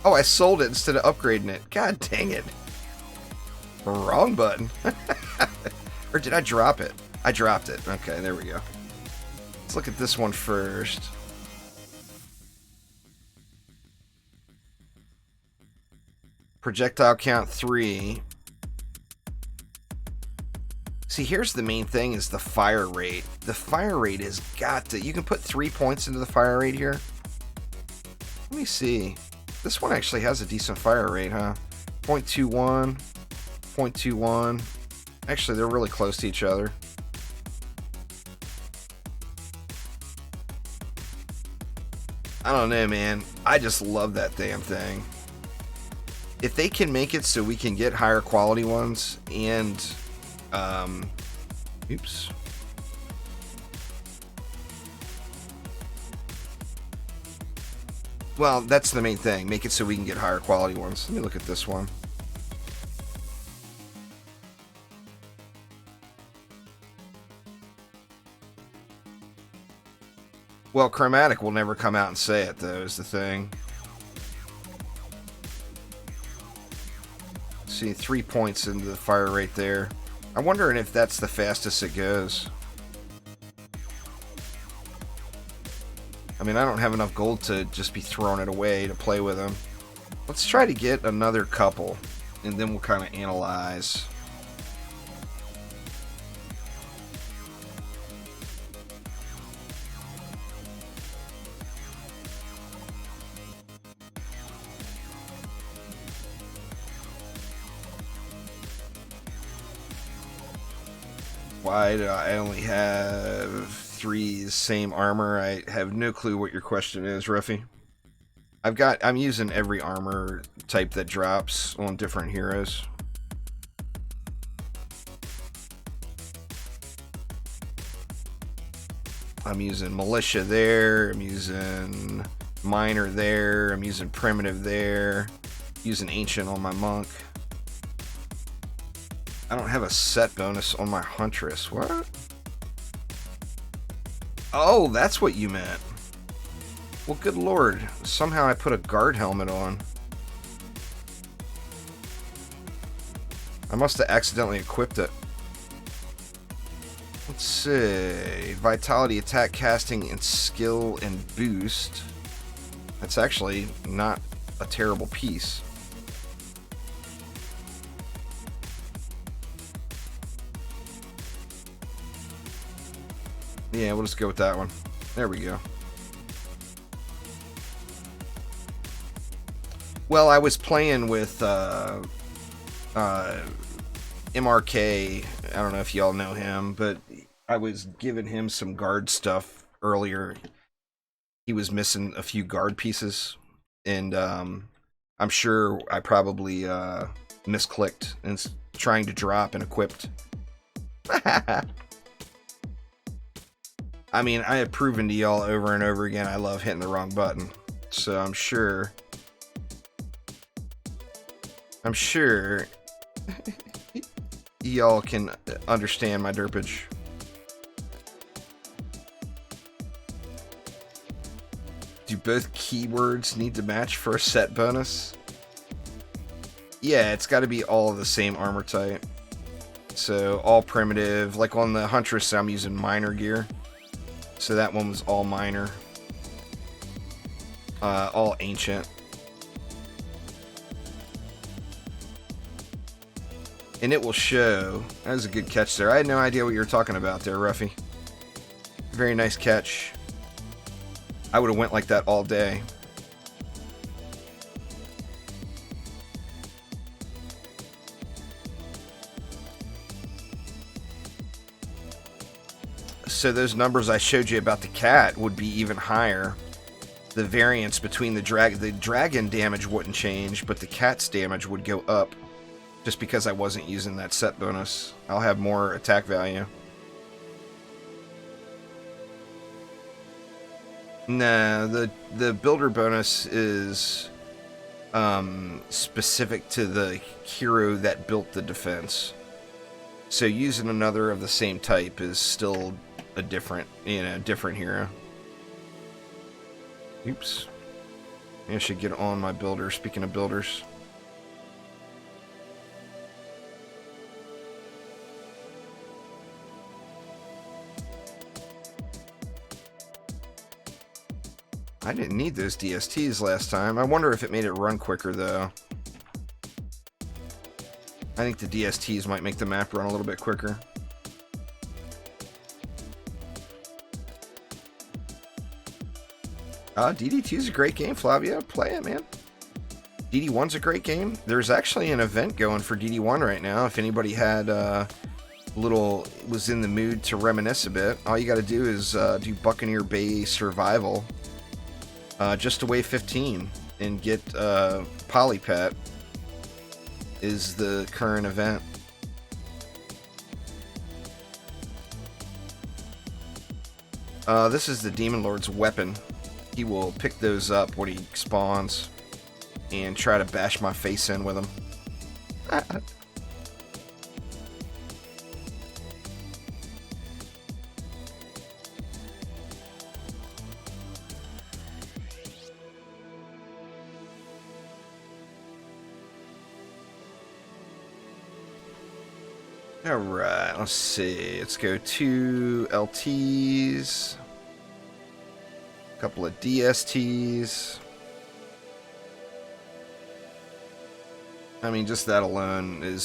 Oh, I sold it instead of upgrading it. God dang it. Wrong button. Or did I drop it? I dropped it. Okay, there we go. Let's look at this one first. Projectile count 3. See, here's the main thing is the fire rate. The fire rate has got to... You can put 3 points into the fire rate here. Let me see. This one actually has a decent fire rate, huh? 0.21. 0.21. Actually, they're really close to each other. I don't know, man. I just love that damn thing. If they can make it so we can get higher quality ones and... oops. Well, that's the main thing. Make it so we can get higher quality ones. Let me look at this one. Well, Chromatic will never come out and say it, though, is the thing. See, 3 points into the fire rate there. I'm wondering if that's the fastest it goes. I mean, I don't have enough gold to just be throwing it away to play with them. Let's try to get another couple, and then we'll kind of analyze. Why do I only have 3 same armor? I have no clue what your question is, Ruffy. I'm using every armor type that drops on different heroes. I'm using Militia there, I'm using Miner there, I'm using Primitive there. Use an ancient on my monk. I don't have a set bonus on my huntress. What? Oh, that's what you meant. Well, good lord. Somehow I put a guard helmet on. I must have accidentally equipped it. Let's see. Vitality, attack, casting, and skill and boost. That's actually not a terrible piece. Yeah, we'll just go with that one. There we go. Well, I was playing with MRK. I don't know if y'all know him, but I was giving him some guard stuff earlier. He was missing a few guard pieces, and I'm sure I probably misclicked and trying to drop and equipped. I mean, I have proven to y'all over and over again I love hitting the wrong button. So I'm sure y'all can understand my derpage. Do both keywords need to match for a set bonus? Yeah, it's got to be all of the same armor type. So all primitive. Like on the Huntress, I'm using minor gear. So that one was all minor. All ancient. And it will show. That was a good catch there. I had no idea what you were talking about there, Ruffy. Very nice catch. I would have went like that all day. So those numbers I showed you about the cat would be even higher. The variance between the dragon damage wouldn't change, but the cat's damage would go up. Just because I wasn't using that set bonus. I'll have more attack value. Nah, the builder bonus is specific to the hero that built the defense. So using another of the same type is still a different hero. Oops. I should get on my builder. Speaking of builders. I didn't need those DSTs last time. I wonder if it made it run quicker, though. I think the DSTs might make the map run a little bit quicker. DD2 is a great game, Flavia. Play it, man. DD1's a great game. There's actually an event going for DD1 right now. If anybody had was in the mood to reminisce a bit, all you got to do is do Buccaneer Bay Survival. Just to wave 15 and get Polypet is the current event. This is the Demon Lord's weapon. He will pick those up when he spawns and try to bash my face in with them. Alright, let's see. Let's go 2 LTs. A couple of DSTs. I mean, just that alone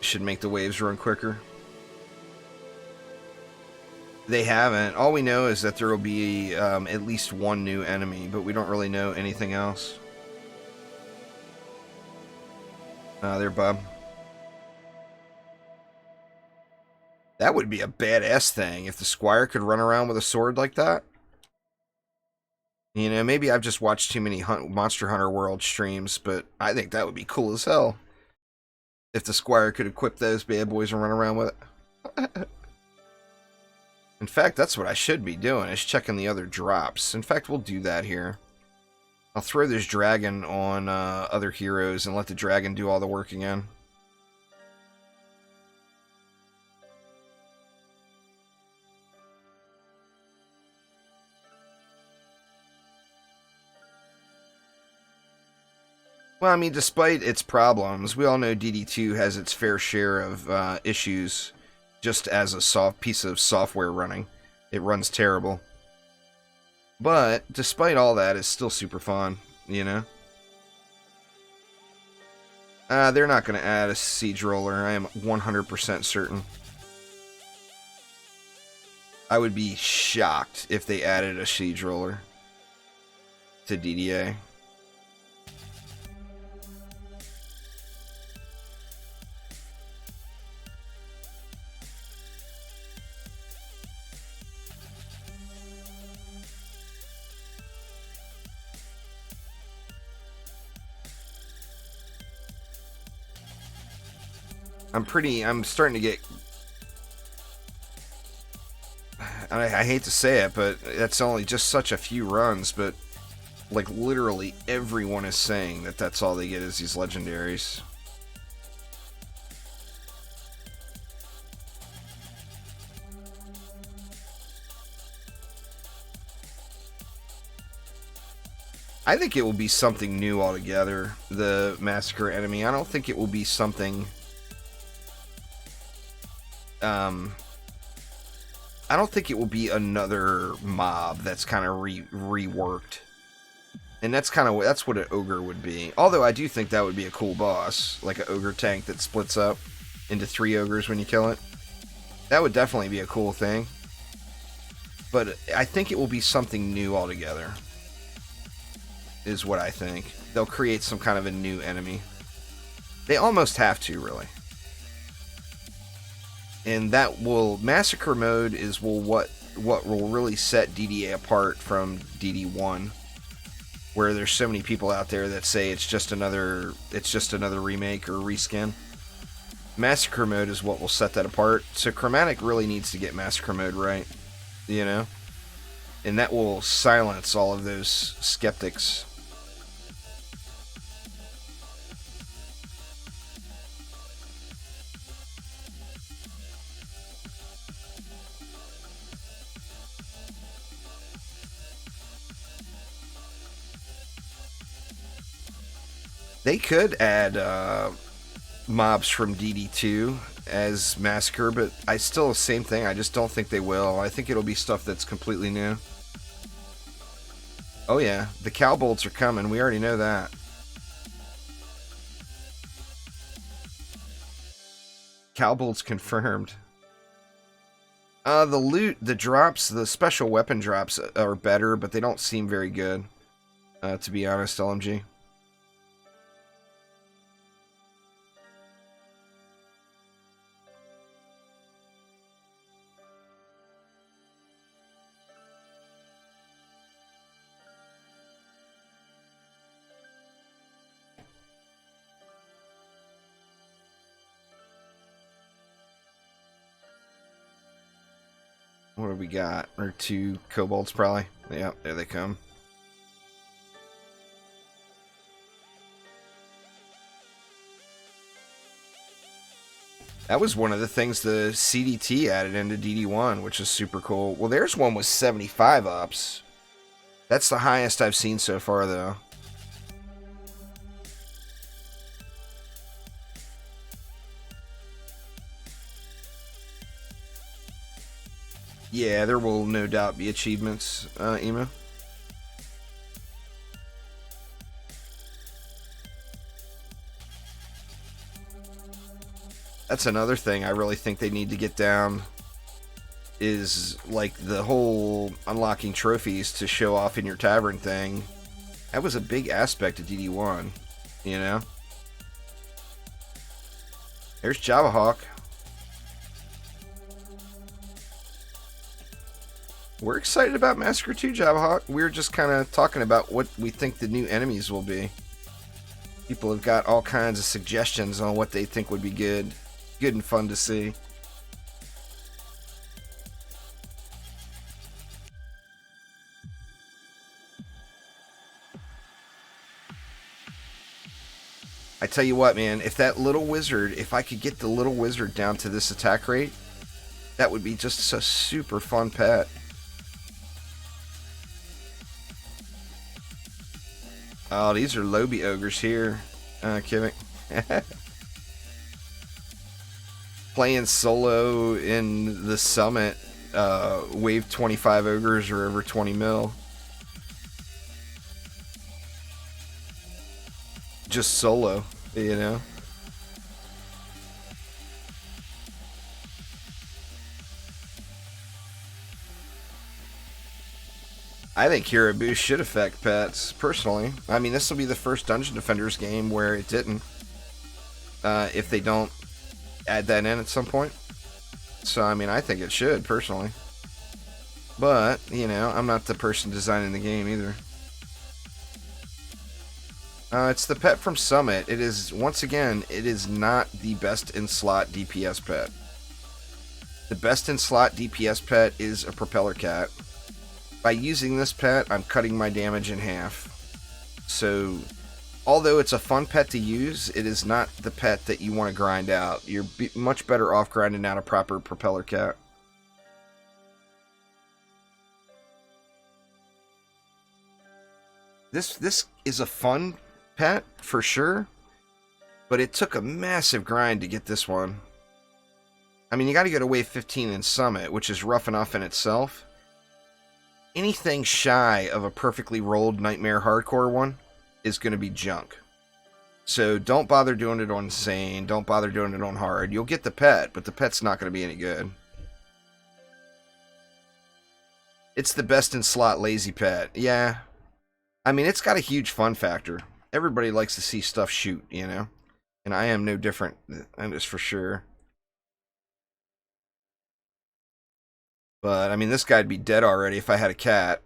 should make the waves run quicker. They haven't. All we know is that there will be at least one new enemy, but we don't really know anything else. There, Bob. That would be a badass thing if the Squire could run around with a sword like that. You know, maybe I've just watched too many Monster Hunter World streams, but I think that would be cool as hell. If the Squire could equip those bad boys and run around with it. In fact, that's what I should be doing, is checking the other drops. In fact, we'll do that here. I'll throw this dragon on other heroes and let the dragon do all the work again. Well, I mean, despite its problems, we all know DD2 has its fair share of issues just as a soft piece of software running. It runs terrible. But, despite all that, it's still super fun, you know? They're not going to add a siege roller, I am 100% certain. I would be shocked if they added a siege roller to DDA. I'm starting to get, I hate to say it, but that's only just such a few runs, but like literally everyone is saying that that's all they get is these legendaries. I think it will be something new altogether, the Massacre enemy. I don't think it will be something... I don't think it will be another mob that's kind of reworked. And that's what an ogre would be. Although I do think that would be a cool boss, like an ogre tank that splits up into 3 ogres when you kill it. That would definitely be a cool thing. But I think it will be something new altogether, is what I think. They'll create some kind of a new enemy. They almost have to, really. And that will... Massacre mode is what will really set DDA apart from DD1. Where there's so many people out there that say it's just another remake or reskin. Massacre mode is what will set that apart. So Chromatic really needs to get Massacre mode right. You know? And that will silence all of those skeptics. They could add mobs from DD2 as Massacre, but I still, same thing, I just don't think they will. I think it'll be stuff that's completely new. Oh yeah, the Cowbolts are coming, we already know that. Cowbolts confirmed. The loot, the drops, the special weapon drops are better, but they don't seem very good, to be honest, LMG. What do we got? Or 2 kobolds, probably. Yeah, there they come. That was one of the things the CDT added into DD1, which is super cool. Well, there's one with 75 ups. That's the highest I've seen so far, though. Yeah, there will no doubt be achievements, Emo. That's another thing I really think they need to get down, is like the whole unlocking trophies to show off in your tavern thing. That was a big aspect of DD1, you know? There's Javahawk. We're excited about Massacre 2, Javahawk. We're just kind of talking about what we think the new enemies will be. People have got all kinds of suggestions on what they think would be good and fun to see. I tell you what, man, if that little wizard, if I could get the little wizard down to this attack rate, that would be just a super fun pet. Oh, these are Lobby ogres here. Kidding. Playing solo in the summit, wave 25 ogres are over 20 mil. Just solo, you know. I think Hero Boost should affect pets, personally. I mean, this will be the first Dungeon Defenders game where it didn't. If they don't add that in at some point. So, I mean, I think it should, personally. But, you know, I'm not the person designing the game either. It's the pet from Summit. It is, once again, it is not the best in slot DPS pet. The best in slot DPS pet is a propeller cat. By using this pet, I'm cutting my damage in half. So, although it's a fun pet to use, it is not the pet that you want to grind out. You're much better off grinding out a proper propeller cat. This is a fun pet, for sure. But it took a massive grind to get this one. I mean, you got to go to wave 15 in Summit, which is rough enough in itself. Anything shy of a perfectly rolled Nightmare Hardcore one is going to be junk. So don't bother doing it on Insane. Don't bother doing it on Hard. You'll get the pet, but the pet's not going to be any good. It's the best in slot lazy pet. Yeah. I mean, it's got a huge fun factor. Everybody likes to see stuff shoot, you know? And I am no different. That is for sure. But, I mean, this guy'd be dead already if I had a cat.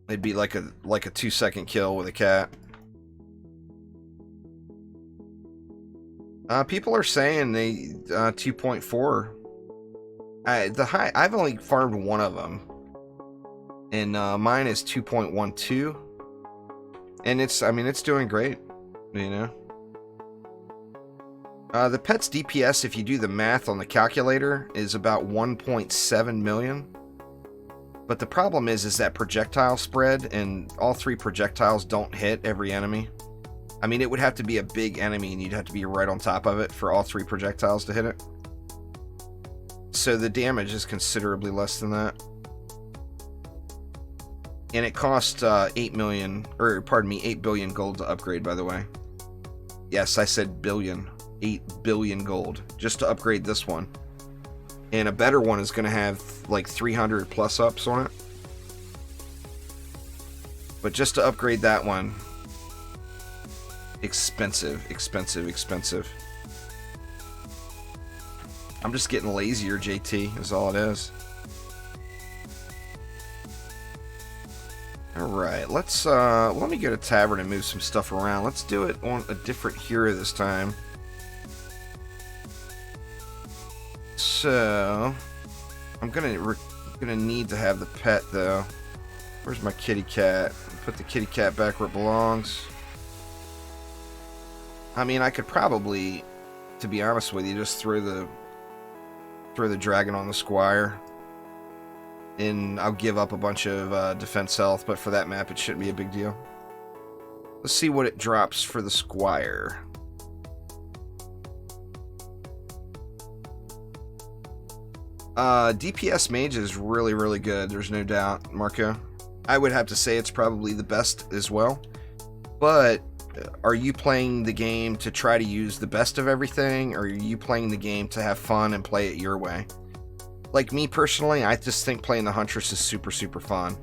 It'd be like a 2-second kill with a cat. People are saying they 2.4. I've only farmed one of them, and mine is 2.12, and it's doing great, you know. The pet's DPS, if you do the math on the calculator, is about 1.7 million. But the problem is that projectile spread, and all 3 projectiles don't hit every enemy. I mean, it would have to be a big enemy, and you'd have to be right on top of it for all 3 projectiles to hit it. So the damage is considerably less than that. And it cost 8 billion gold to upgrade, by the way. Yes, I said billion. 8 billion gold just to upgrade this one. And a better one is going to have like 300 plus ups on it. But just to upgrade that one, expensive, expensive, expensive. I'm just getting lazier, JT, is all it is. Alright, let's let me go to Tavern and move some stuff around. Let's do it on a different hero this time. So, I'm gonna need to have the pet though. Where's my kitty cat? Put the kitty cat back where it belongs. I mean, I could probably, to be honest with you, just throw the dragon on the squire, and I'll give up a bunch of defense health. But for that map, it shouldn't be a big deal. Let's see what it drops for the squire. DPS mage is really, really good. There's no doubt, Marco. I would have to say it's probably the best as well. But are you playing the game to try to use the best of everything, or are you playing the game to have fun and play it your way? Like me personally, I just think playing the Huntress is super, super fun.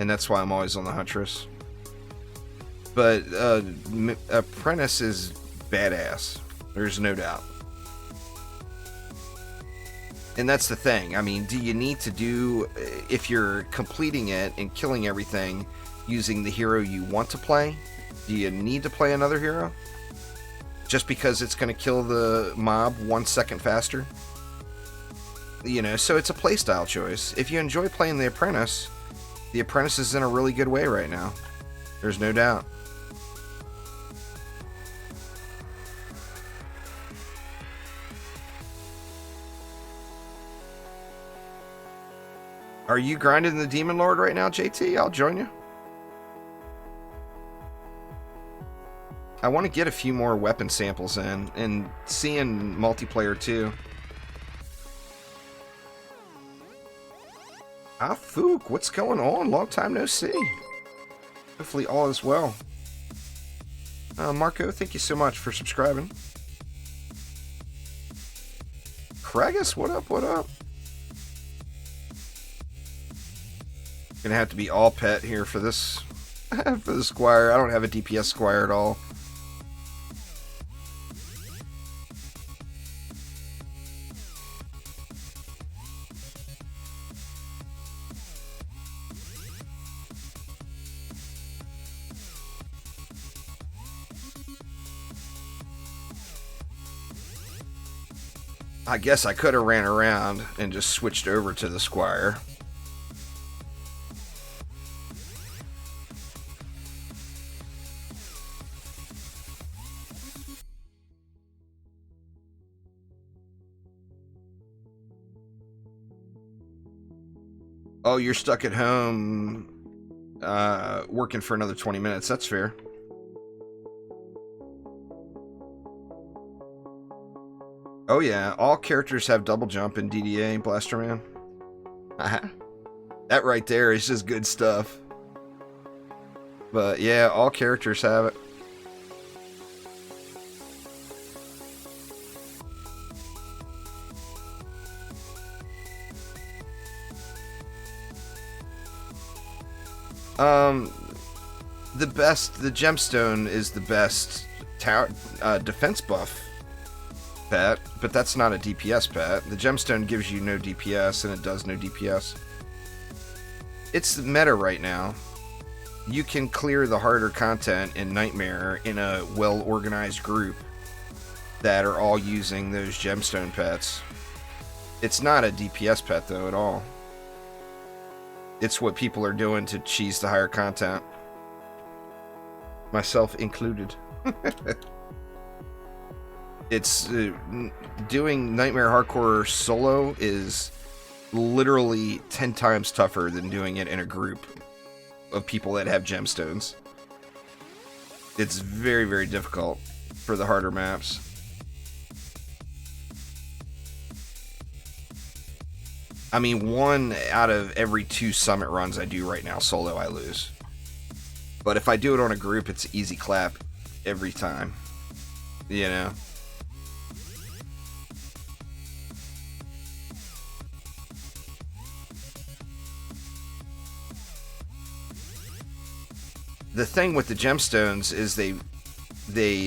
And that's why I'm always on the Huntress. But Apprentice is badass. There's no doubt. And that's the thing. I mean, do you need to do, if you're completing it and killing everything using the hero you want to play, do you need to play another hero? Just because it's going to kill the mob 1 second faster? You know, so it's a playstyle choice. If you enjoy playing the Apprentice is in a really good way right now. There's no doubt. Are you grinding the Demon Lord right now, JT? I'll join you. I want to get a few more weapon samples in and seeing multiplayer too. Ah, Fook, what's going on? Long time no see. Hopefully all is well. Marco, thank you so much for subscribing. Kragus, what up, what up? Gonna have to be all pet here for this for the Squire. I don't have a DPS Squire at all. I guess I could have ran around and just switched over to the Squire. Oh, you're stuck at home working for another 20 minutes. That's fair. Oh yeah, all characters have double jump in DDA, Blasterman. That right there is just good stuff. But yeah, all characters have it. The gemstone is the best tower defense buff pet, but that's not a DPS pet. The gemstone gives you no DPS, and it does no DPS. It's meta right now. You can clear the harder content in Nightmare in a well-organized group that are all using those gemstone pets. It's not a DPS pet, though, at all. It's what people are doing to cheese the higher content. Myself included. It's doing Nightmare Hardcore solo is literally 10 times tougher than doing it in a group of people that have gemstones. It's very, very difficult for the harder maps. I mean, 1 out of every 2 summit runs I do right now solo, I lose. But if I do it on a group, it's easy clap every time. You know? The thing with the gemstones is they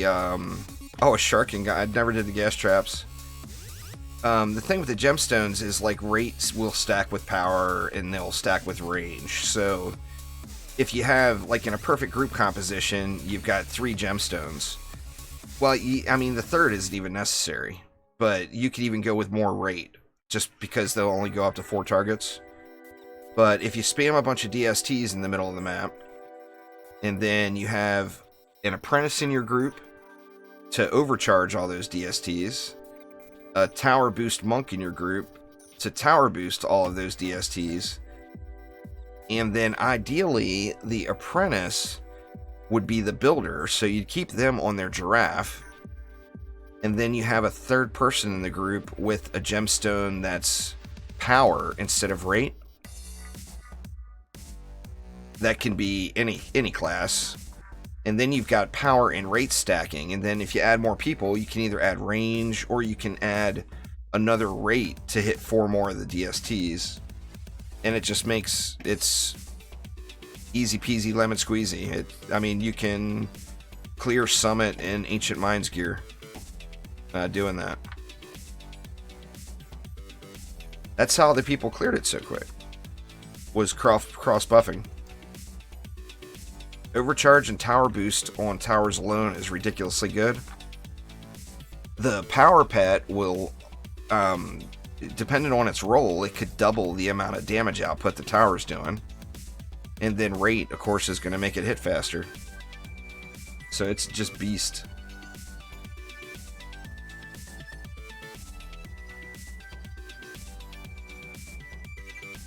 oh, a sharking guy. I never did the gas traps. The thing with the gemstones is, like, rates will stack with power and they'll stack with range. So if you have, like, in a perfect group composition, you've got 3 gemstones. Well, I mean, the third isn't even necessary, but you could even go with more rate just because they'll only go up to 4 targets. But if you spam a bunch of DSTs in the middle of the map, and then you have an apprentice in your group to overcharge all those DSTs, a tower boost monk in your group to tower boost all of those DSTs, and then ideally the apprentice would be the builder, so you'd keep them on their giraffe, and then you have a third person in the group with a gemstone that's power instead of rate. That can be any class. And then you've got power and rate stacking, and then if you add more people, you can either add range or you can add another rate to hit 4 more of the DSTs. And it just makes it's easy peasy lemon squeezy. I mean, you can clear Summit and Ancient Minds gear doing that. That's how the people cleared it so quick, was cross buffing. Overcharge and tower boost on towers alone is ridiculously good. The power pet will, depending on its role, it could double the amount of damage output the tower's doing. And then rate, of course, is going to make it hit faster. So it's just beast.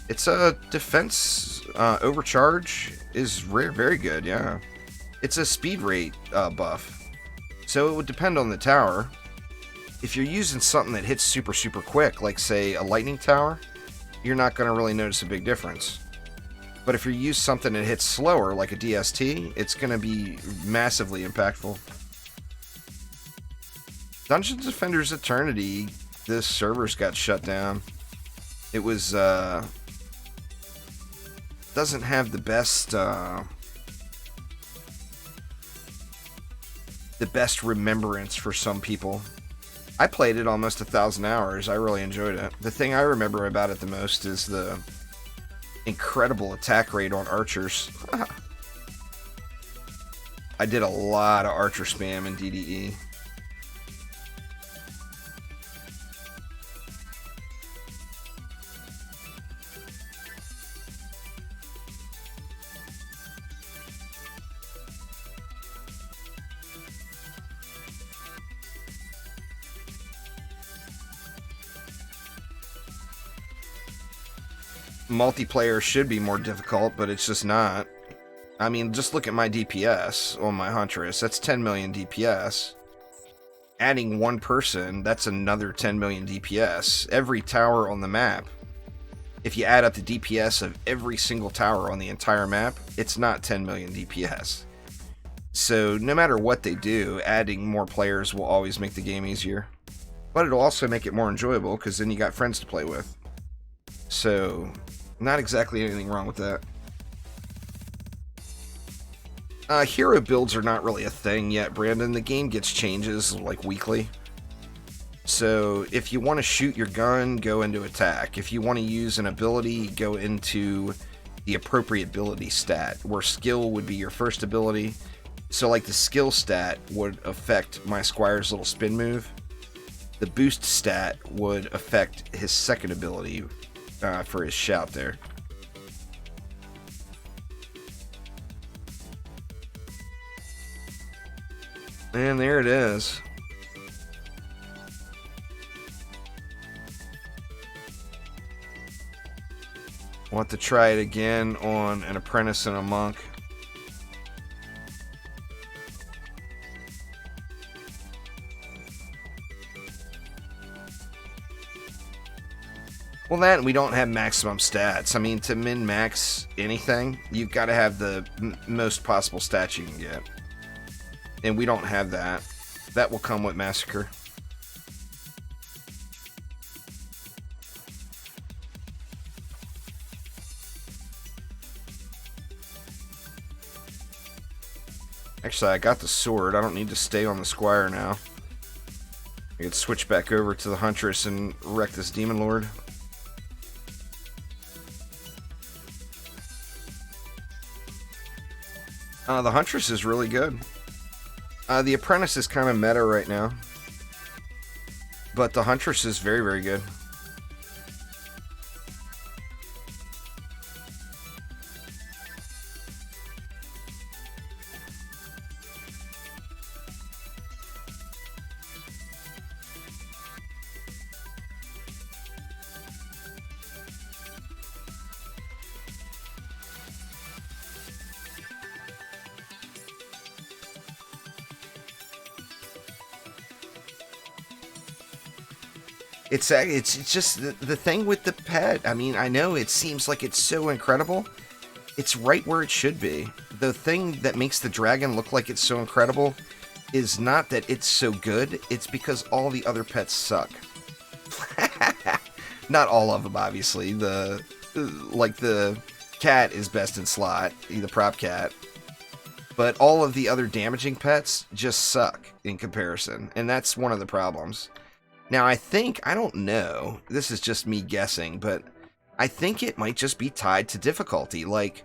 Its defense overcharge is very good, yeah. It's a speed rate buff. So it would depend on the tower. If you're using something that hits super quick, like say a lightning tower, you're not going to really notice a big difference. But if you use something that hits slower, like a DST, it's going to be massively impactful. Duingeon Defenders Eternity, this servers got shut down. It was, doesn't have the best remembrance for some people. I played it almost 1,000 hours. I really enjoyed it. The thing I remember about it the most is the incredible attack rate on archers. I did a lot of archer spam in DDE. Multiplayer should be more difficult, but it's just not. I mean, just look at my DPS on my Huntress. That's 10 million DPS. Adding one person, that's another 10 million DPS. Every tower on the map, if you add up the DPS of every single tower on the entire map, it's not 10 million DPS. So no matter what they do, adding more players will always make the game easier. But it'll also make it more enjoyable, because then you got friends to play with. So, not exactly anything wrong with that. Hero builds are not really a thing yet, Brandon. The game gets changes like weekly. So if you want to shoot your gun, go into attack. If you want to use an ability, go into the appropriate ability stat, where skill would be your first ability. So like the skill stat would affect my squire's little spin move. The boost stat would affect his second ability, for his shout there. And there it is. Want to try it again on an apprentice and a monk. Well, that, we don't have maximum stats. I mean, to min-max anything, you've got to have the most possible stats you can get. And we don't have that. That will come with Massacre. Actually, I got the sword. I don't need to stay on the squire now. I can switch back over to the Huntress and wreck this Demon Lord. The Huntress is really good. The Apprentice is kind of meta right now. But the Huntress is very good. It's just the thing with the pet. I mean, I know it seems like it's so incredible. It's right where it should be. The thing that makes the dragon look like it's so incredible is not that it's so good. It's because all the other pets suck. Not all of them, obviously. The cat is best in slot, the prop cat. But all of the other damaging pets just suck in comparison. And that's one of the problems. Now, I don't know, this is just me guessing, but I think it might just be tied to difficulty. Like,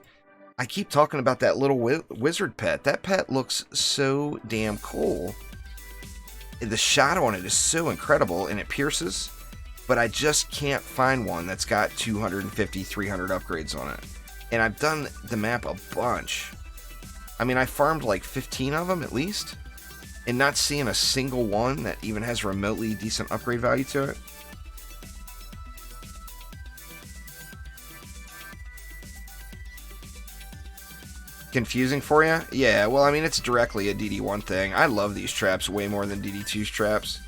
I keep talking about that little wizard pet. That pet looks so damn cool. The shot on it is so incredible, and it pierces, but I just can't find one that's got 250, 300 upgrades on it. And I've done the map a bunch. I mean, I farmed like 15 of them at least, and not seeing a single one that even has remotely decent upgrade value to it. Confusing for you? Yeah, well, I mean, it's directly a DD1 thing. I love these traps way more than DD2's traps.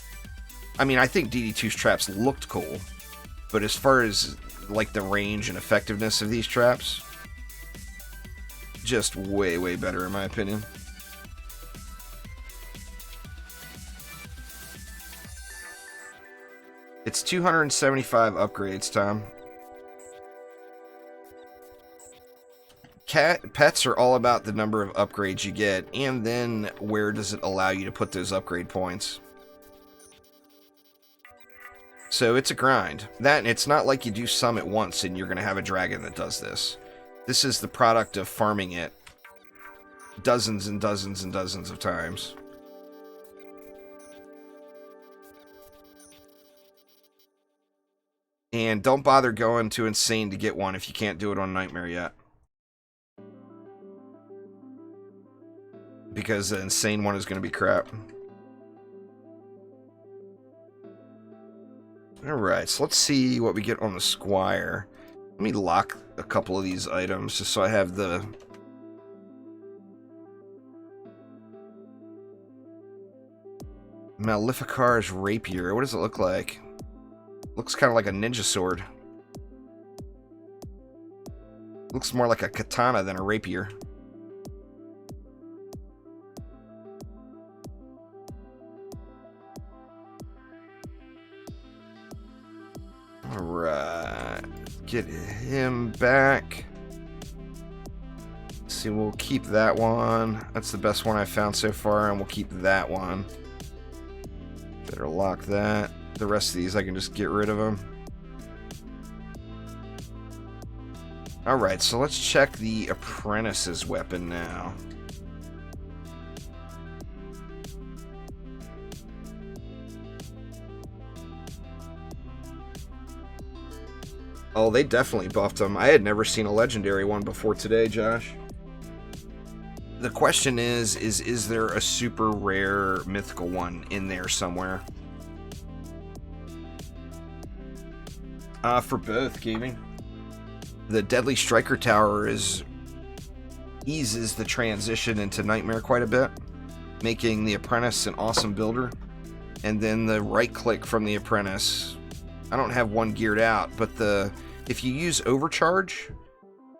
I mean, I think DD2's traps looked cool, but as far as, like, the range and effectiveness of these traps, just way, way better in my opinion. It's 275 upgrades, Tom. Pets are all about the number of upgrades you get, and then where does it allow you to put those upgrade points. So it's a grind. That, and it's not like you do some at once and you're going to have a dragon that does this. This is the product of farming it dozens and dozens and dozens of times. And don't bother going to Insane to get one if you can't do it on Nightmare yet. Because the Insane one is going to be crap. Alright, so let's see what we get on the Squire. Let me lock a couple of these items just so I have the... Maleficar's Rapier. What does it look like? Looks kind of like a ninja sword. Looks more like a katana than a rapier. Alright. Get him back. Let's see, we'll keep that one. That's the best one I've found so far, and we'll keep that one. Better lock that. The rest of these, I can just get rid of them. Alright, so let's check the Apprentice's weapon now. Oh, they definitely buffed them. I had never seen a legendary one before today, Josh. The question is there a super rare mythical one in there somewhere? For both, Gaming. The Deadly Striker Tower eases the transition into Nightmare quite a bit, making the Apprentice an awesome builder. And then the right click from the Apprentice, I don't have one geared out, but if you use Overcharge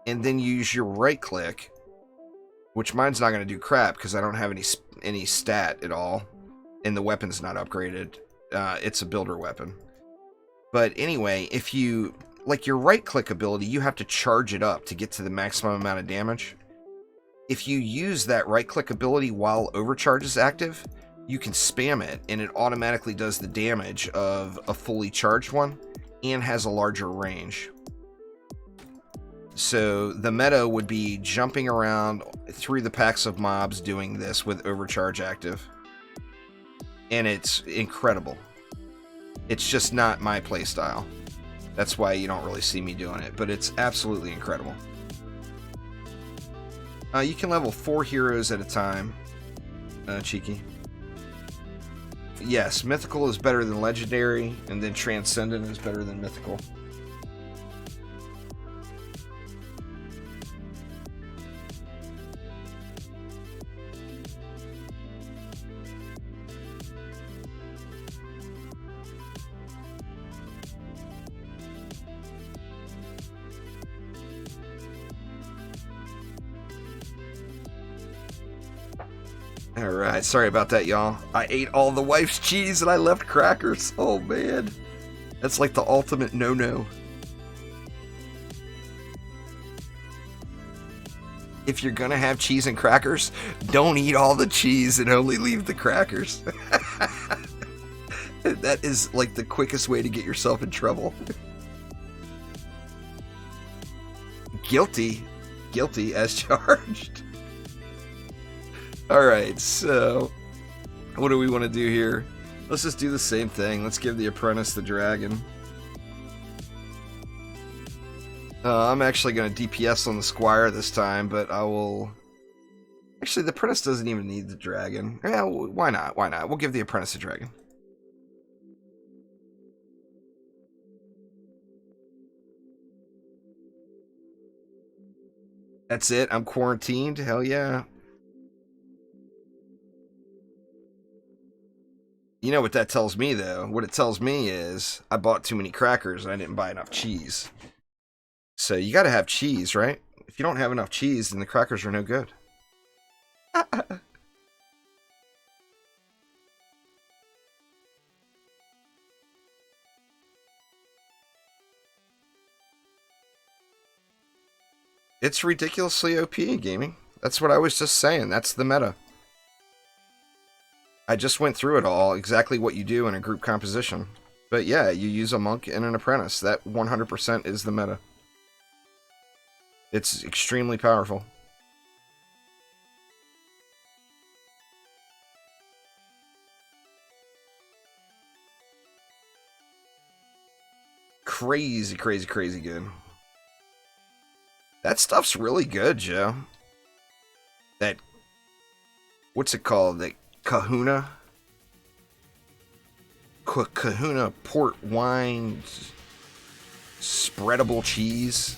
and then use your right click, which mine's not going to do crap because I don't have any stat at all, and the weapon's not upgraded. It's a builder weapon. But anyway, if you, like your right click ability, you have to charge it up to get to the maximum amount of damage. If you use that right click ability while Overcharge is active, you can spam it and it automatically does the damage of a fully charged one and has a larger range. So the meta would be jumping around through the packs of mobs doing this with Overcharge active. And it's incredible. It's just not my playstyle. That's why you don't really see me doing it, but it's absolutely incredible. You can level 4 heroes at a time, Cheeky. Yes, Mythical is better than Legendary, and then Transcendent is better than Mythical. Alright, sorry about that, y'all. I ate all the wife's cheese and I left crackers. Oh, man. That's like the ultimate no-no. If you're gonna have cheese and crackers, don't eat all the cheese and only leave the crackers. That is like the quickest way to get yourself in trouble. Guilty. Guilty as charged. Alright, so what do we want to do here? Let's just do the same thing. Let's give the Apprentice the dragon. I'm actually going to DPS on the Squire this time, but I will... Actually, the Apprentice doesn't even need the Dragon. Yeah, why not? Why not? We'll give the Apprentice a Dragon. That's it? I'm quarantined? Hell yeah. You know what that tells me, though? What it tells me is I bought too many crackers and I didn't buy enough cheese. So you gotta have cheese, right? If you don't have enough cheese, then the crackers are no good. It's ridiculously OP in gaming. That's what I was just saying. That's the meta. I just went through it all, exactly what you do in a group composition. But yeah, you use a monk and an apprentice. That 100% is the meta. It's extremely powerful. Crazy, crazy, crazy good. That stuff's really good, Joe. That... What's it called? That kahuna? Kahuna port wine spreadable cheese.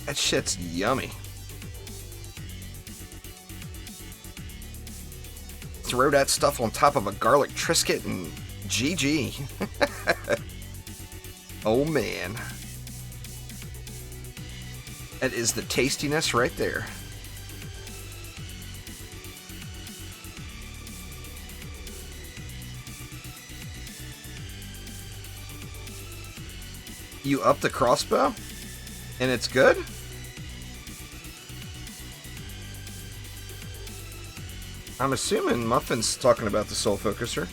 That shit's yummy. Throw that stuff on top of a garlic Triscuit and GG. Oh man. That is the tastiness right there. You up the crossbow? And it's good? I'm assuming Muffin's talking about the Soul Focuser.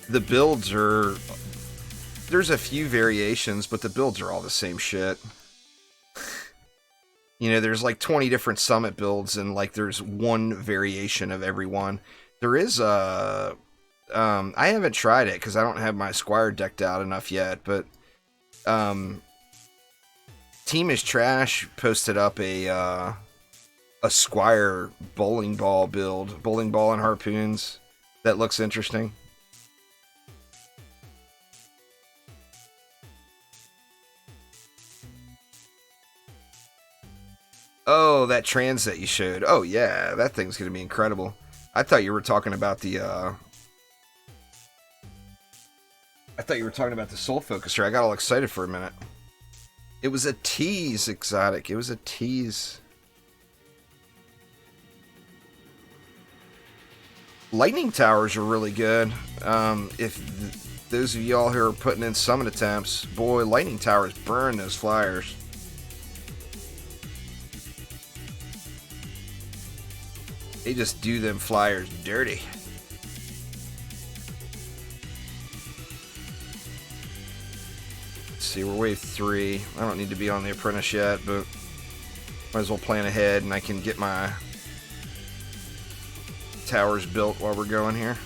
The builds are... There's a few variations, but the builds are all the same shit. You know, there's like 20 different summit builds, and like there's one variation of every one. There is a... I haven't tried it, because I don't have my Squire decked out enough yet, but... Team is Trash posted up a Squire bowling ball build. Bowling ball and harpoons. That looks interesting. Oh, that trans that you showed. Oh, yeah. That thing's going to be incredible. I thought you were talking about the, I thought you were talking about the Soul Focuser. I got all excited for a minute. It was a tease, Exotic. It was a tease. Lightning Towers are really good. If those of y'all who are putting in summon attempts, boy, Lightning Towers burn those flyers. They just do them flyers dirty. Let's see, we're wave 3. I don't need to be on the Apprentice yet, but might as well plan ahead and I can get my towers built while we're going here.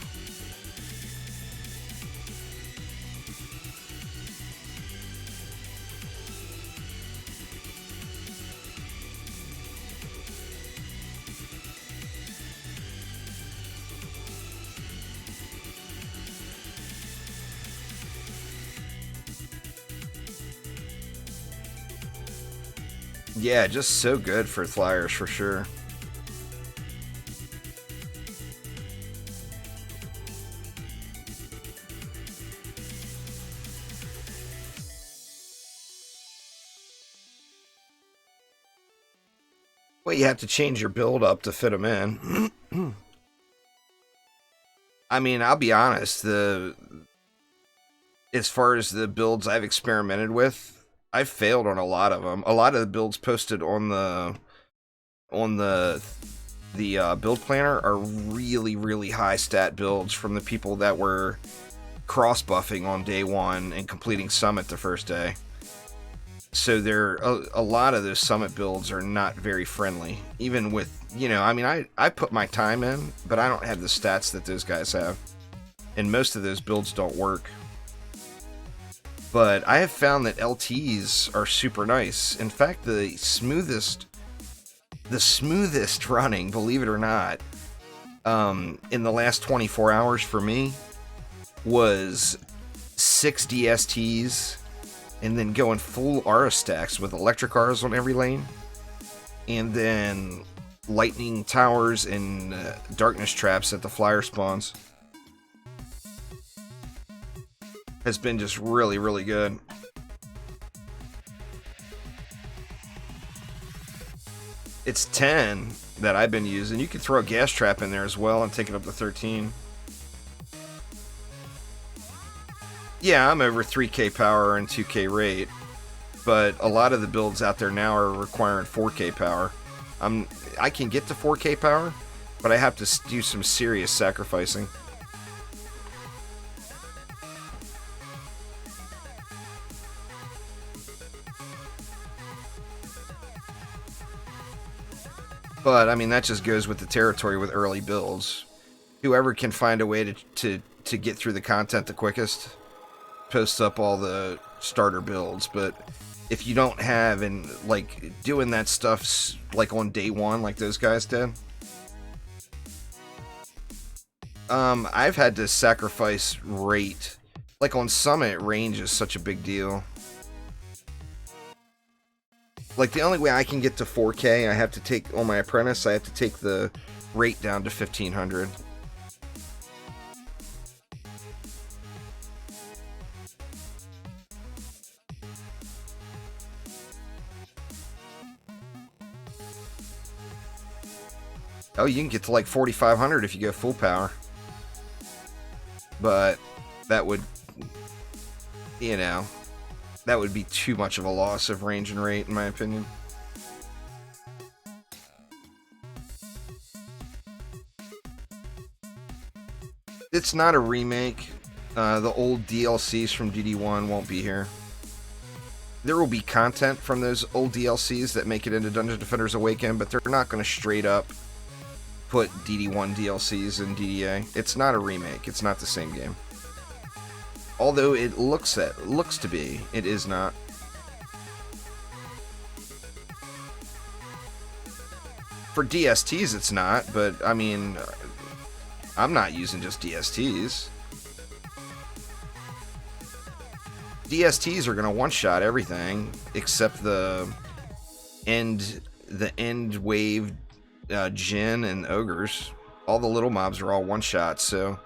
Yeah, just so good for flyers for sure. Well, you have to change your build up to fit them in. I mean, I'll be honest, as far as the builds I've experimented with, I've failed on a lot of them. A lot of the builds posted on the build planner are really, really high stat builds from the people that were cross buffing on day one and completing summit the first day. So a lot of those summit builds are not very friendly. Even with, you know, I mean, I put my time in, but I don't have the stats that those guys have. And most of those builds don't work. But I have found that LTs are super nice. In fact, the smoothest running, believe it or not, in the last 24 hours for me was 6 DSTs and then going full Aura stacks with electric Auras on every lane, and then lightning towers and darkness traps at the flyer spawns. Has been just really, really good. It's 10 that I've been using. You could throw a gas trap in there as well and take it up to 13. Yeah, I'm over 3k power and 2k rate, but a lot of the builds out there now are requiring 4k power. I can get to 4k power, but I have to do some serious sacrificing. But, I mean, that just goes with the territory with early builds. Whoever can find a way to get through the content the quickest posts up all the starter builds. But if you don't have, and, like, doing that stuff, like, on day one, like those guys did, I've had to sacrifice rate. Like, on Summit, range is such a big deal. Like, the only way I can get to 4K, I have to take, on my Apprentice, I have to take the rate down to 1500. Oh, you can get to like 4500 if you go full power. But that would, you know, that would be too much of a loss of range and rate, in my opinion. It's not a remake. The old DLCs from DD1 won't be here. There will be content from those old DLCs that make it into Duingeon Defenders Awakened, but they're not going to straight up put DD1 DLCs in DDA. It's not a remake. It's not the same game. Although it looks to be, it is not. For DSTs, it's not, but I mean, I'm not using just DSTs. DSTs are gonna one-shot everything except the end wave, Jinn and ogres. All the little mobs are all one-shots, so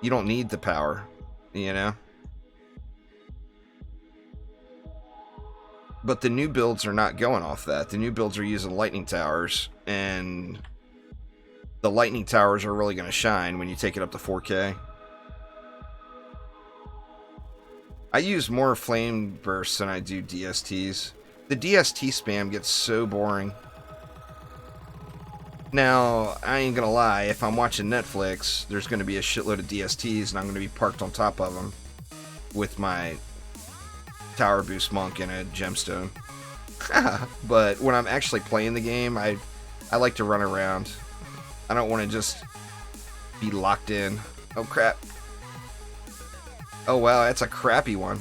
you don't need the power, you know. But the new builds are not going off that. The new builds are using lightning towers, and the lightning towers are really going to shine when you take it up to 4K. I use more flame bursts than I do DSTs. The DST spam gets so boring. Now, I ain't gonna lie, if I'm watching Netflix, there's going to be a shitload of DSTs, and I'm going to be parked on top of them with my Tower Boost Monk and a Gemstone. But when I'm actually playing the game, I like to run around. I don't want to just be locked in. Oh crap. Oh wow, that's a crappy one.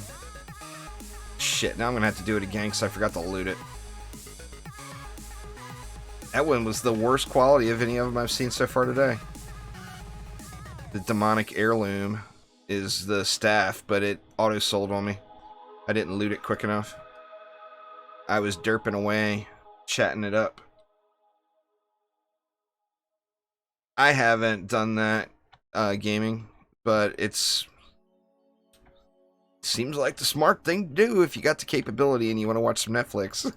Shit, now I'm going to have to do it again because I forgot to loot it. That one was the worst quality of any of them I've seen so far today. The demonic heirloom is the staff, but it auto-sold on me. I didn't loot it quick enough. I was derping away, chatting it up. I haven't done that gaming, but it seems like the smart thing to do if you got the capability and you want to watch some Netflix.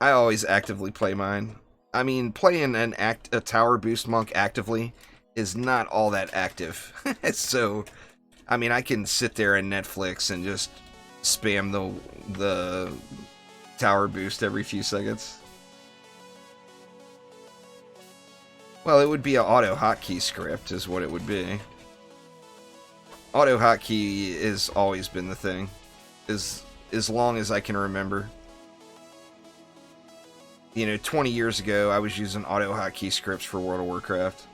I always actively play mine. I mean, playing a Tower Boost Monk actively is not all that active. So, I mean, I can sit there and Netflix and just spam the Tower Boost every few seconds. Well, it would be an auto hotkey script is what it would be. Auto hotkey has always been the thing. As long as I can remember. You know, 20 years ago, I was using auto hotkey scripts for World of Warcraft.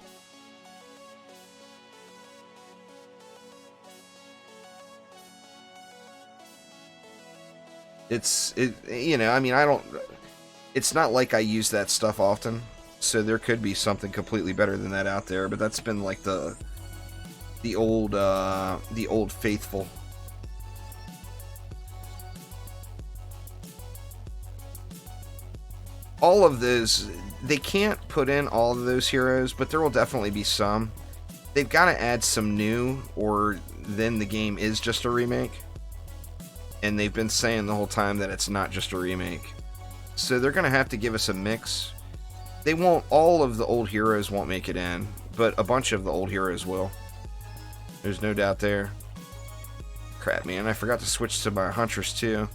You know, I mean, it's not like I use that stuff often, so there could be something completely better than that out there, but that's been like the old faithful. All of those, they can't put in all of those heroes, but there will definitely be some. They've got to add some new, or then the game is just a remake. And they've been saying the whole time that it's not just a remake. So they're going to have to give us a mix. They won't, all of the old heroes won't make it in, but a bunch of the old heroes will. There's no doubt there. Crap, man, I forgot to switch to my Huntress too.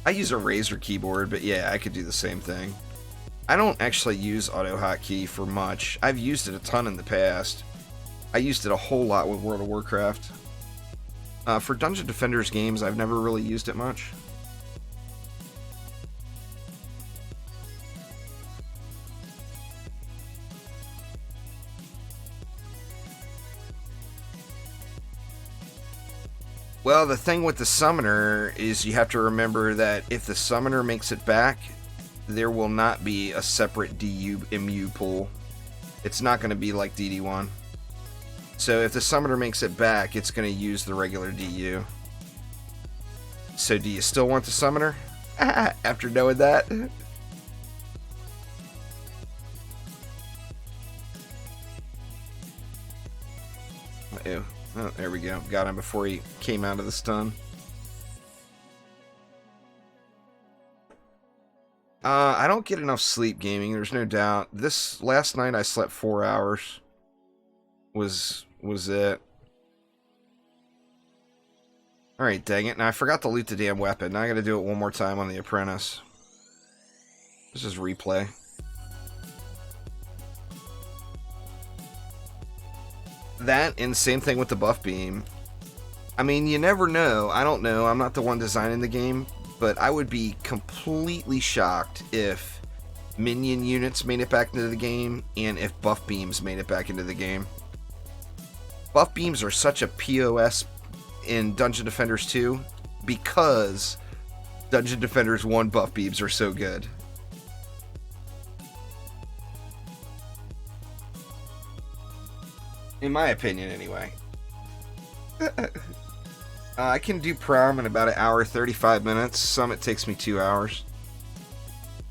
I use a Razer keyboard, but yeah, I could do the same thing. I don't actually use auto hotkey for much. I've used it a ton in the past. I used it a whole lot with World of Warcraft. For Dungeon Defenders games, I've never really used it much. Well, the thing with the summoner is you have to remember that if the summoner makes it back, there will not be a separate DU-MU pool. It's not going to be like DD1. So if the summoner makes it back, it's going to use the regular DU. So do you still want the summoner? After knowing that? Uh-oh. Oh, there we go. Got him before he came out of the stun. I don't get enough sleep gaming, there's no doubt. This last night I slept 4 hours. Was it. Alright, dang it. Now I forgot to loot the damn weapon. Now I gotta do it one more time on the Apprentice. This is replay. That, and same thing with the buff beam. I mean, you never know. I don't know. I'm not the one designing the game, but I would be completely shocked if minion units made it back into the game, and if buff beams made it back into the game. Buff beams are such a POS in Dungeon Defenders 2 because Dungeon Defenders 1 buff beams are so good. In my opinion, anyway. I can do prom in about an hour, 35 minutes. Summit takes me 2 hours.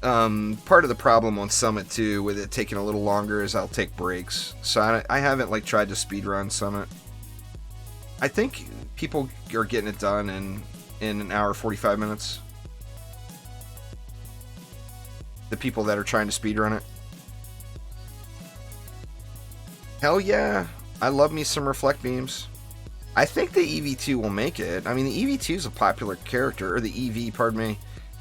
Part of the problem on Summit, too, with it taking a little longer is I'll take breaks. So I haven't, like, tried to speedrun Summit. I think people are getting it done in an hour, 45 minutes. The people that are trying to speedrun it. Hell yeah. I love me some reflect beams. I think the EV2 will make it. I mean, the EV2 is a popular character, or the EV, pardon me,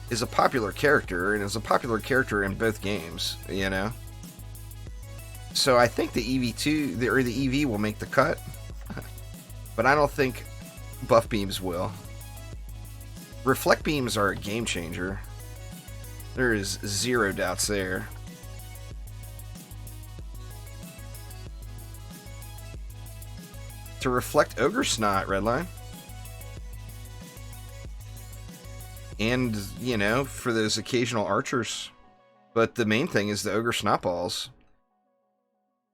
is a popular character, and is a popular character in both games, you know? So I think the EV2, or the EV will make the cut. But I don't think buff beams will. Reflect beams are a game changer. There is zero doubts there. To reflect Ogre Snot, Redline. And, you know, for those occasional archers. But the main thing is the Ogre Snot balls.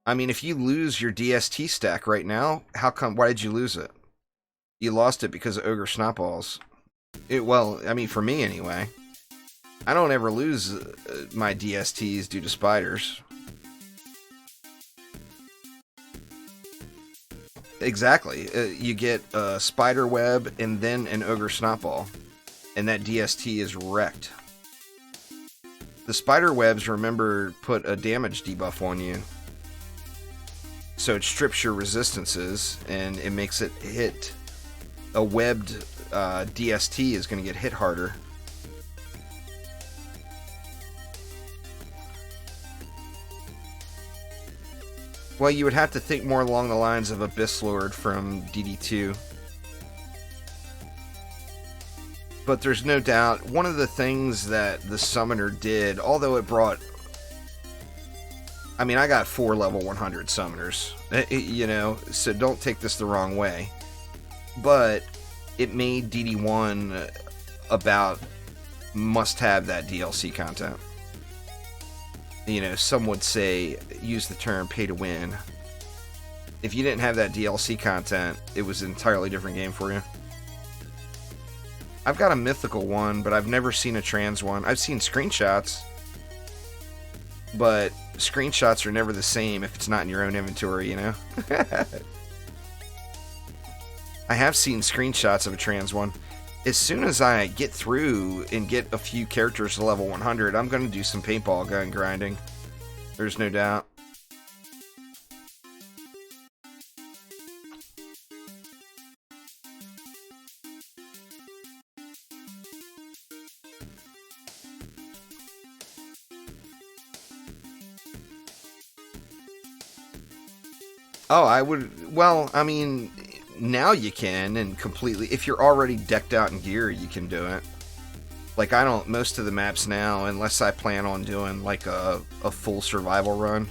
I mean, if you lose your DST stack right now, how come? Why did you lose it? You lost it because of Ogre Snot balls. Well, I mean, for me anyway. I don't ever lose my DSTs due to spiders. Exactly. You get a spider web and then an ogre snotball, and that DST is wrecked. The spider webs, remember, put a damage debuff on you, so it strips your resistances and it makes it hit a webbed DST is going to get hit harder. Well, you would have to think more along the lines of Abyss Lord from DD2. But there's no doubt, one of the things that the Summoner did, although it brought... I mean, I got 4 level 100 Summoners, you know, so don't take this the wrong way. But it made DD1 about must-have that DLC content. You know, some would say, use the term pay to win. If you didn't have that DLC content, it was an entirely different game for you. I've got a mythical one, but I've never seen a trans one. I've seen screenshots, but screenshots are never the same if it's not in your own inventory, you know? I have seen screenshots of a trans one. As soon as I get through and get a few characters to level 100, I'm going to do some paintball gun grinding. There's no doubt. Oh, I would... Well, I mean... Now you can, and completely, if you're already decked out in gear, you can do it. Like, I don't, most of the maps now, unless I plan on doing like a full survival run,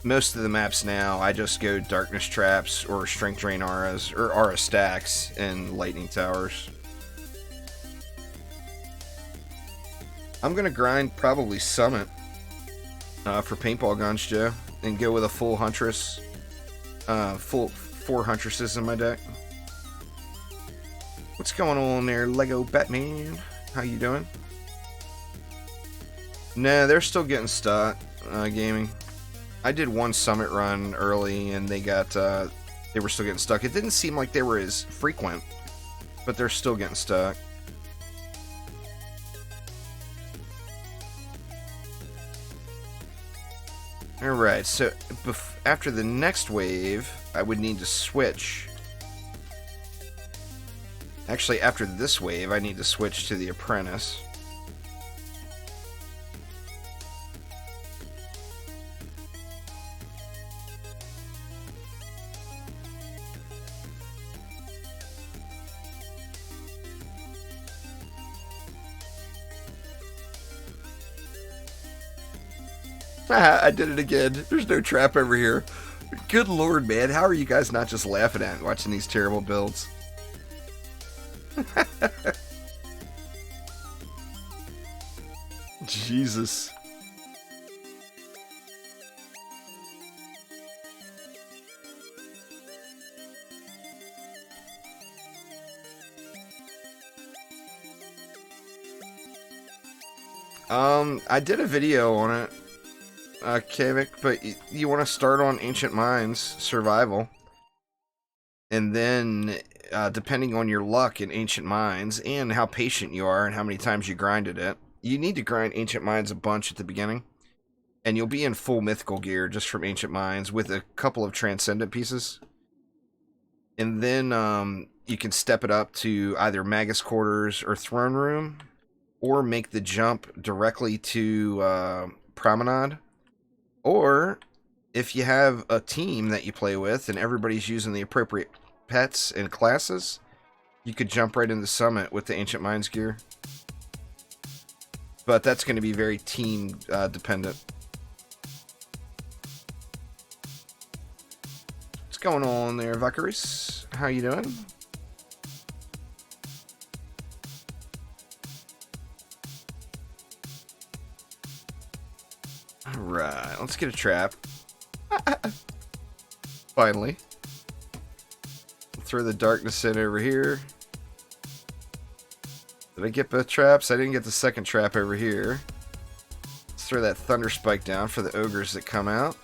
most of the maps now, I just go darkness traps or strength drain auras, or aura stacks and lightning towers. I'm gonna grind probably summit for paintball guns, Joe, and go with a full huntress, full 4 huntresses in my deck. What's going on there, Lego Batman? How you doing? Nah, they're still getting stuck, gaming. I did one summit run early, and they got, they were still getting stuck. It didn't seem like they were as frequent, but they're still getting stuck. Alright, so after the next wave, I would need to switch. Actually, after this wave, I need to switch to the Apprentice. I did it again. There's no trap over here. Good lord, man. How are you guys not just laughing at watching these terrible builds? Jesus. I did a video on it, Kavik, but you want to start on Ancient Mines Survival, and then depending on your luck in Ancient Mines and how patient you are and how many times you grinded it, you need to grind Ancient Mines a bunch at the beginning, and you'll be in full mythical gear just from Ancient Mines with a couple of Transcendent pieces, and then you can step it up to either Magus Quarters or Throne Room, or make the jump directly to Promenade. Or, if you have a team that you play with and everybody's using the appropriate pets and classes, you could jump right into Summit with the Ancient Mines gear. But that's going to be very team dependent. What's going on there, Valkyries? How you doing? Alright, let's get a trap. Finally. Throw the darkness in over here. Did I get both traps? I didn't get the second trap over here. Let's throw that Thunder Spike down for the ogres that come out.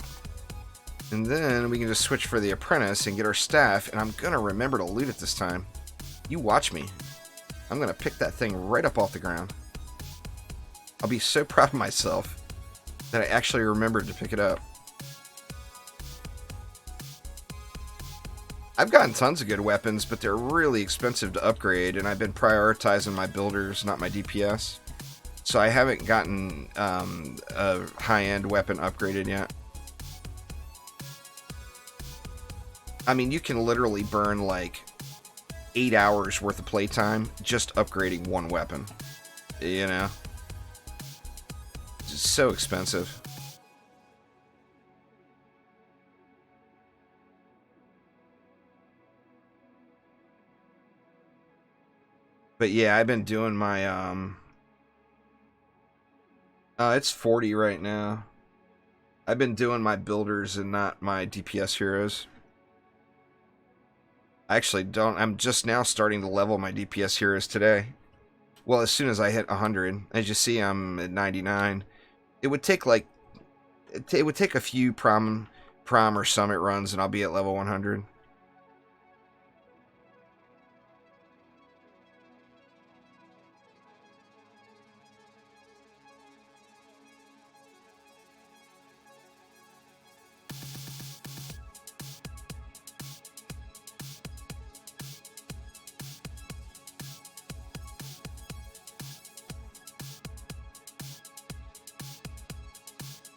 And then we can just switch for the Apprentice and get our staff, and I'm going to remember to loot it this time. You watch me. I'm going to pick that thing right up off the ground. I'll be so proud of myself that I actually remembered to pick it up. I've gotten tons of good weapons, but they're really expensive to upgrade, and I've been prioritizing my builders, not my DPS. So I haven't gotten a high-end weapon upgraded yet. I mean, you can literally burn like 8 hours worth of playtime just upgrading one weapon. You know? It's so expensive. But yeah, I've been doing my it's 40 right now. I've been doing my builders and not my DPS heroes. I actually don't. I'm just now starting to level my DPS heroes today. Well, as soon as I hit 100. As you see, I'm at 99. It would take like it would take a few prom or summit runs and I'll be at level 100.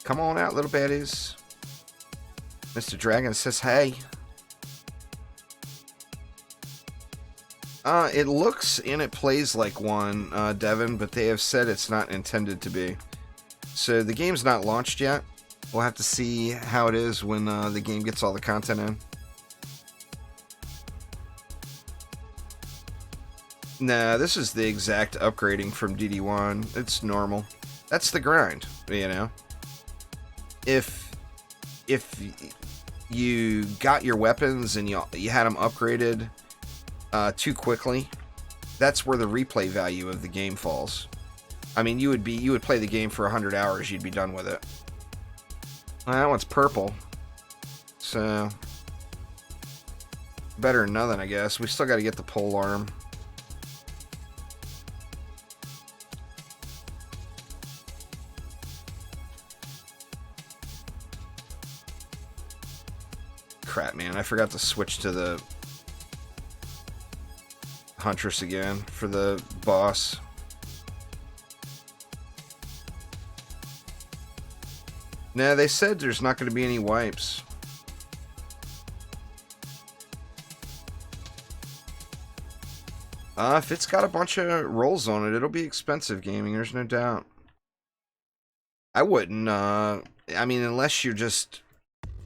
Come on out, little baddies. Mr. Dragon says hey. It looks and it plays like one, Devin, but they have said it's not intended to be. So the game's not launched yet. We'll have to see how it is when the game gets all the content in. Nah, this is the exact upgrading from DD1. It's normal. That's the grind, you know. If you got your weapons and you had them upgraded too quickly, that's where the replay value of the game falls. I mean, you would play the game for 100 hours, you'd be done with it. Well, that one's purple, so better than nothing, I guess. We still got to get the pole arm. Crap, man, I forgot to switch to the Huntress again for the boss. Nah, they said there's not going to be any wipes. If it's got a bunch of rolls on it, it'll be expensive gaming, there's no doubt. I wouldn't, I mean, unless you're just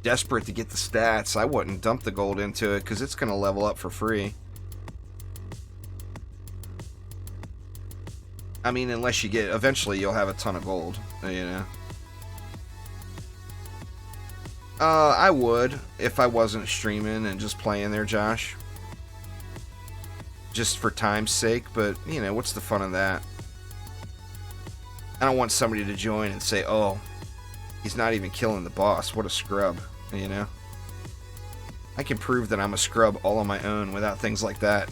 desperate to get the stats, I wouldn't dump the gold into it, because it's going to level up for free. I mean, unless you get, eventually you'll have a ton of gold, you know. I would, if I wasn't streaming and just playing there, Josh. Just for time's sake, but, you know, what's the fun of that? I don't want somebody to join and say, oh, he's not even killing the boss, what a scrub, you know? I can prove that I'm a scrub all on my own without things like that.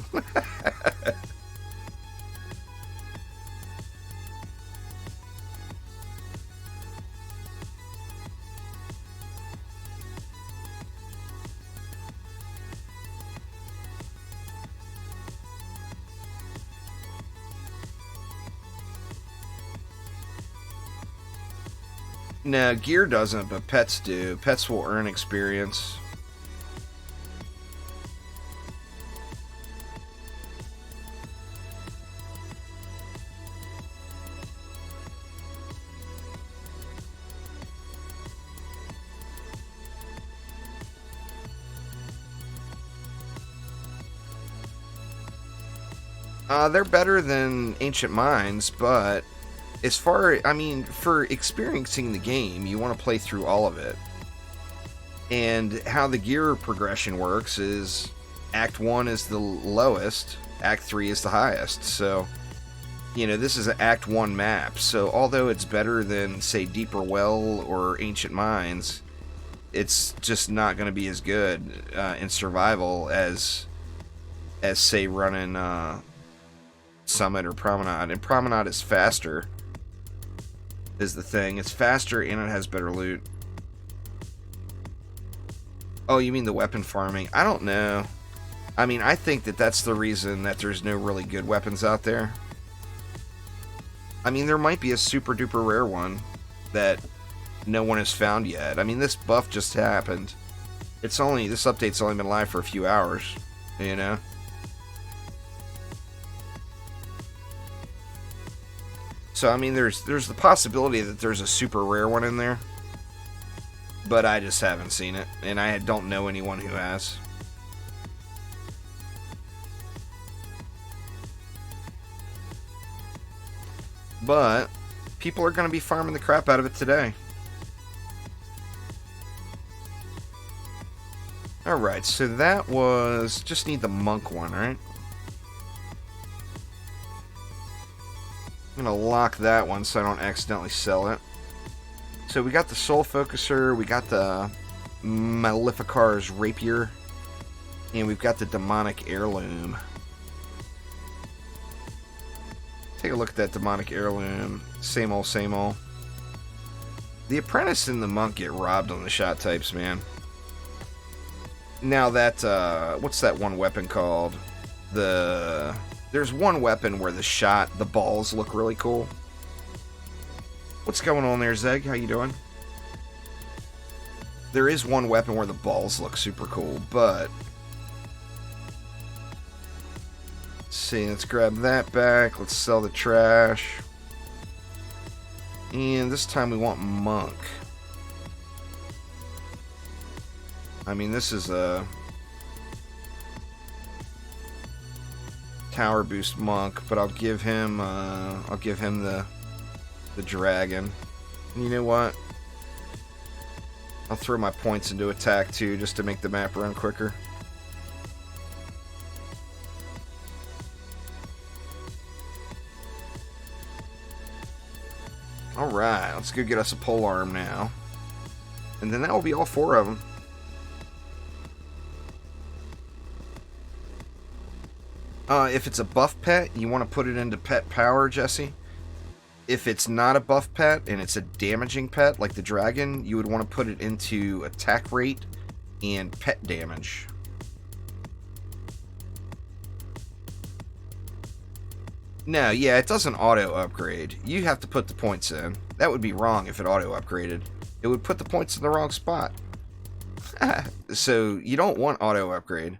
No, gear doesn't, but pets do. Pets will earn experience. They're better than Ancient Mines, but as far, I mean, for experiencing the game, you want to play through all of it. And how the gear progression works is Act 1 is the lowest, Act 3 is the highest. So, you know, this is an Act 1 map. So, although it's better than, say, Deeper Well or Ancient Mines, it's just not going to be as good in survival as say, running Summit or Promenade. And Promenade is faster, is the thing. It's faster and it has better loot. Oh, you mean the weapon farming? I don't know. I mean, I think that that's the reason that there's no really good weapons out there. I mean, there might be a super duper rare one that no one has found yet. I mean, this buff just happened. This update's only been live for a few hours, you know? So, I mean, there's the possibility that there's a super rare one in there. But I just haven't seen it, and I don't know anyone who has. But people are going to be farming the crap out of it today. Alright, so that was... just need the monk one, right? I'm going to lock that one so I don't accidentally sell it. So we got the Soul Focuser, we got the Maleficar's Rapier, and we've got the Demonic Heirloom. Take a look at that Demonic Heirloom. Same old, same old. The Apprentice and the Monk get robbed on the shot types, man. Now that, what's that one weapon called? There's one weapon where the balls look really cool. What's going on there, Zeg? How you doing? There is one weapon where the balls look super cool, but... let's see, let's grab that back. Let's sell the trash. And this time we want Monk. I mean, this is a... Tower Boost Monk, but I'll give him the dragon. And you know what? I'll throw my points into attack too, just to make the map run quicker. Alright, let's go get us a pole arm now. And then that will be all 4 of them. If it's a buff pet, you want to put it into pet power, Jesse. If it's not a buff pet and it's a damaging pet, like the dragon, you would want to put it into attack rate and pet damage. No, yeah, it doesn't auto upgrade. You have to put the points in. That would be wrong if it auto upgraded. It would put the points in the wrong spot. So you don't want auto upgrade.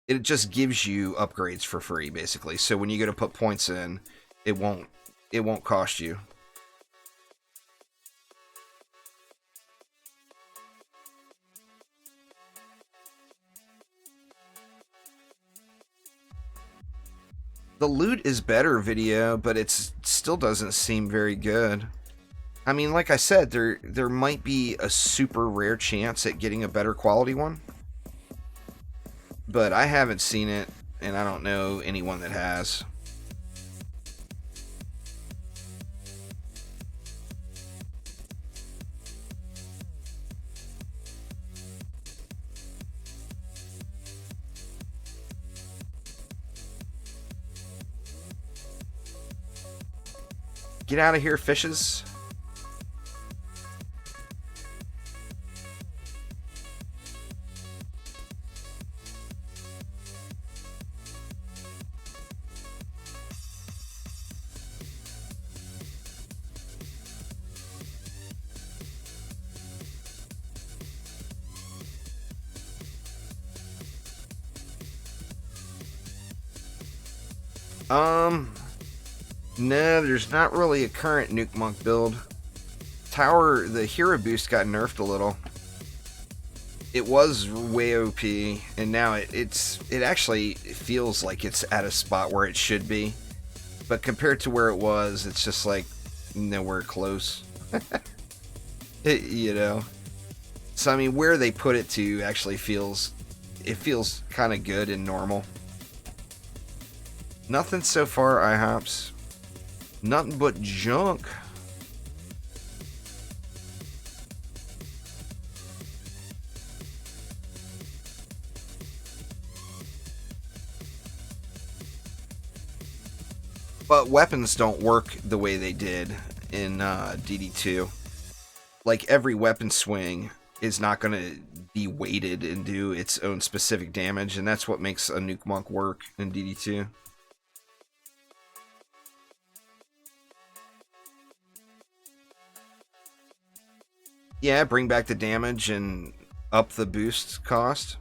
It just gives you upgrades for free, basically. So when you go to put points in, it won't cost you. The loot is better, video, but it still doesn't seem very good. I mean, like I said, there might be a super rare chance at getting a better quality one. But I haven't seen it, and I don't know anyone that has. Get out of here, fishes. No, there's not really a current Nuke Monk build. The hero boost got nerfed a little. It was way OP, and now it actually feels like it's at a spot where it should be. But compared to where it was, it's just like nowhere close. You know? So I mean, where they put it to actually feels kind of good and normal. Nothing so far, IHOPs. Nothing but junk. But weapons don't work the way they did in DD2. Like, every weapon swing is not going to be weighted and do its own specific damage, and that's what makes a Nuke Monk work in DD2. Yeah, bring back the damage and up the boost cost.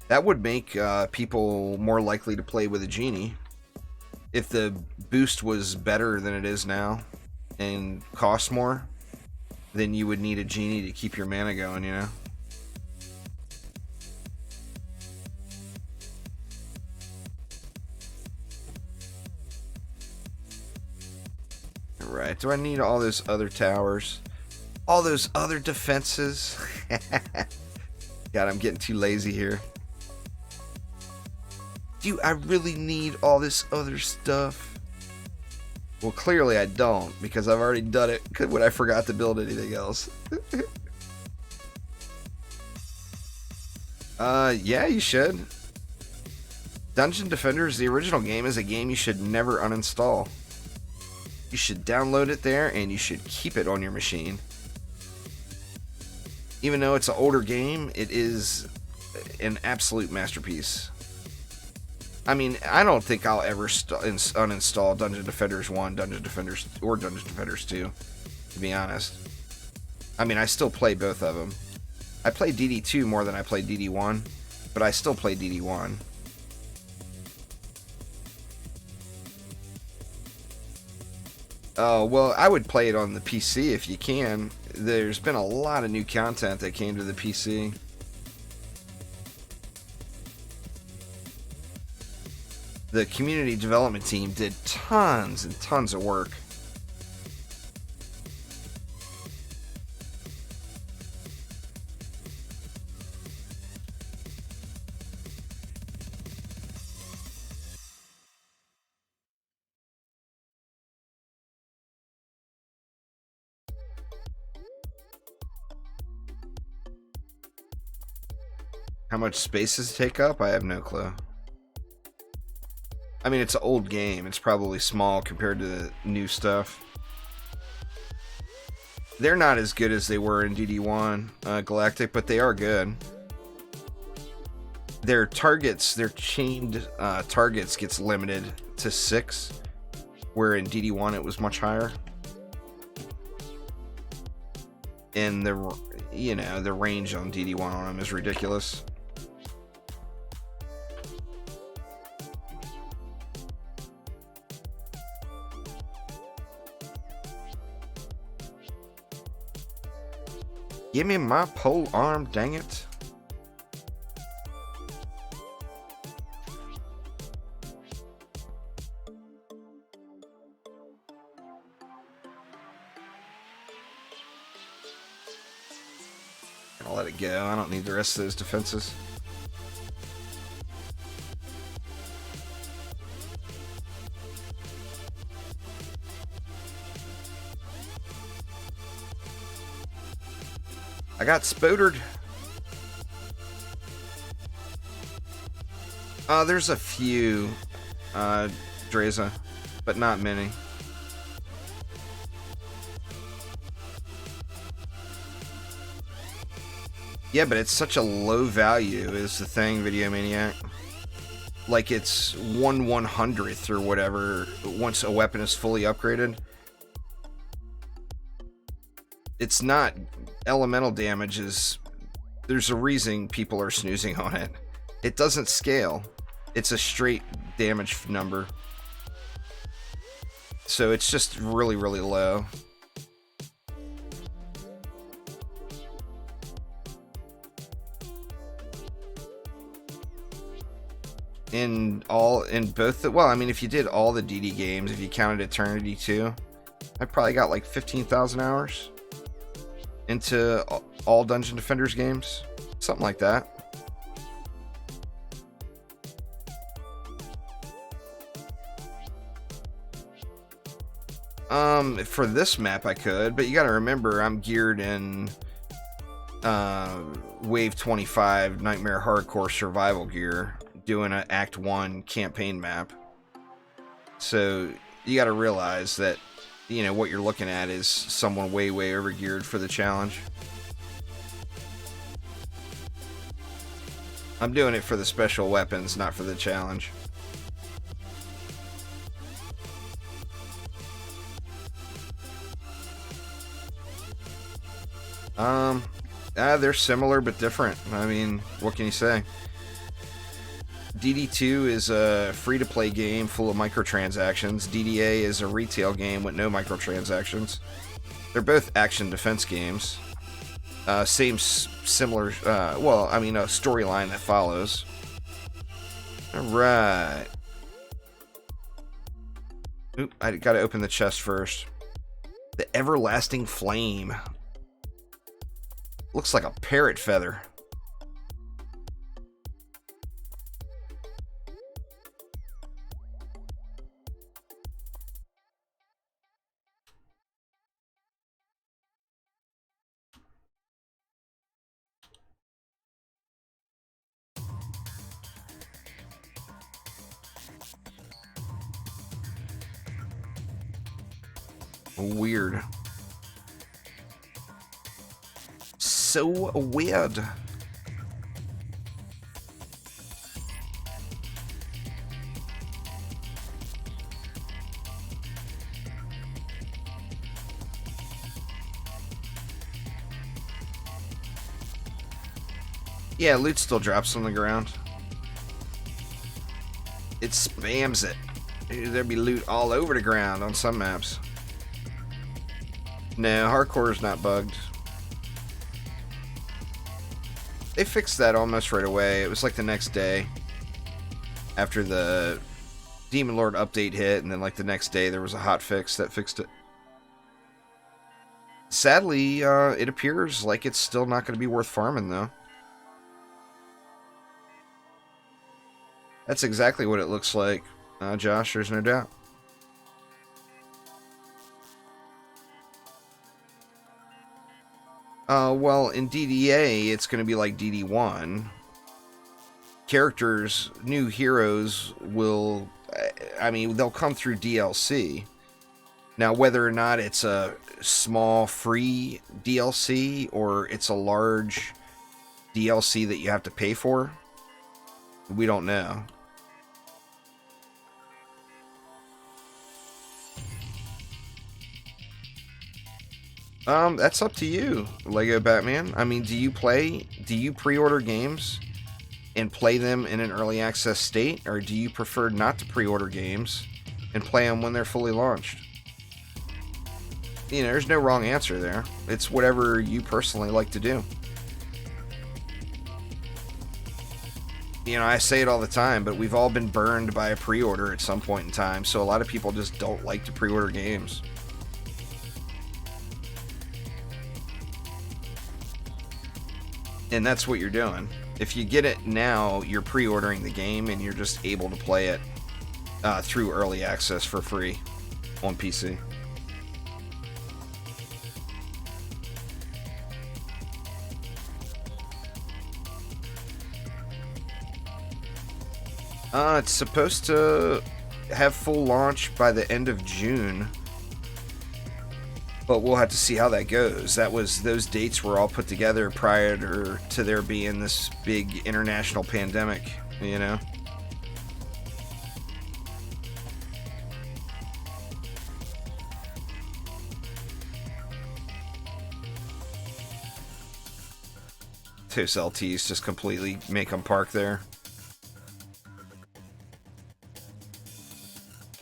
That would make people more likely to play with a genie. If the boost was better than it is now and costs more, then you would need a genie to keep your mana going, you know? Alright, do I need all those other towers? All those other defenses? God, I'm getting too lazy here. Do I really need all this other stuff? Well, clearly I don't, because I've already done it when I forgot to build anything else. Yeah, you should. Duingeon Defenders, the original game, is a game you should never uninstall. You should download it there, and you should keep it on your machine. Even though it's an older game, it is an absolute masterpiece. I mean, I don't think I'll ever uninstall Duingeon Defenders 1, Duingeon Defenders, or Duingeon Defenders 2, to be honest. I mean, I still play both of them. I play DD2 more than I play DD1, but I still play DD1. Oh, well, I would play it on the PC if you can. There's been a lot of new content that came to the PC. The community development team did tons and tons of work. How much space does it take up? I have no clue. I mean, it's an old game. It's probably small compared to the new stuff. They're not as good as they were in DD1 Galactic, but they are good. Their targets, their chained targets gets limited to 6, where in DD1 it was much higher. And the range on DD1 on them is ridiculous. Give me my pole arm, dang it. I'll let it go. I don't need the rest of those defenses. I got spodered. There's a few, Dreza, but not many. Yeah, but it's such a low value is the thing, Video Maniac. Like it's 1/100th or whatever once a weapon is fully upgraded. It's not elemental damage. There's a reason people are snoozing on it. It doesn't scale. It's a straight damage number. So it's just really, really low. In both the, well, I mean, if you did all the DD games, if you counted Eternity 2, I probably got like 15,000 hours into all Duingeon Defenders games, something like that. For this map I could, but you gotta remember I'm geared in Wave 25 Nightmare Hardcore Survival gear, doing an Act 1 campaign map. So you gotta realize that, you know, what you're looking at is someone way, way over geared for the challenge. I'm doing it for the special weapons, not for the challenge. They're similar but different. I mean, what can you say? DD2 is a free-to-play game full of microtransactions. DDA is a retail game with no microtransactions. They're both action defense games. Similar, well, I mean, a storyline that follows. Alright. Oop, I gotta open the chest first. The Everlasting Flame. Looks like a parrot feather. Weird. So weird. Yeah, loot still drops on the ground. It spams it. There'd be loot all over the ground on some maps. No, hardcore is not bugged. They fixed that almost right away. It was like the next day after the Demon Lord update hit, and then like the next day there was a hot fix that fixed it. Sadly, it appears like it's still not going to be worth farming, though. That's exactly what it looks like, Josh, there's no doubt. Well, in DDA, it's going to be like DD1. Characters, new heroes will, I mean, they'll come through DLC. Now, whether or not it's a small free DLC or it's a large DLC that you have to pay for, we don't know. That's up to you, Lego Batman. I mean, do you pre-order games and play them in an early access state, or do you prefer not to pre-order games and play them when they're fully launched? You know, there's no wrong answer there. It's whatever you personally like to do. You know, I say it all the time, but we've all been burned by a pre-order at some point in time, so a lot of people just don't like to pre-order games. And that's what you're doing. If you get it now, you're pre-ordering the game and you're just able to play it through early access for free on PC. It's supposed to have full launch by the end of June. But we'll have to see how that goes. Those dates were all put together prior to there being this big international pandemic, you know? Those LTs just completely make them park there.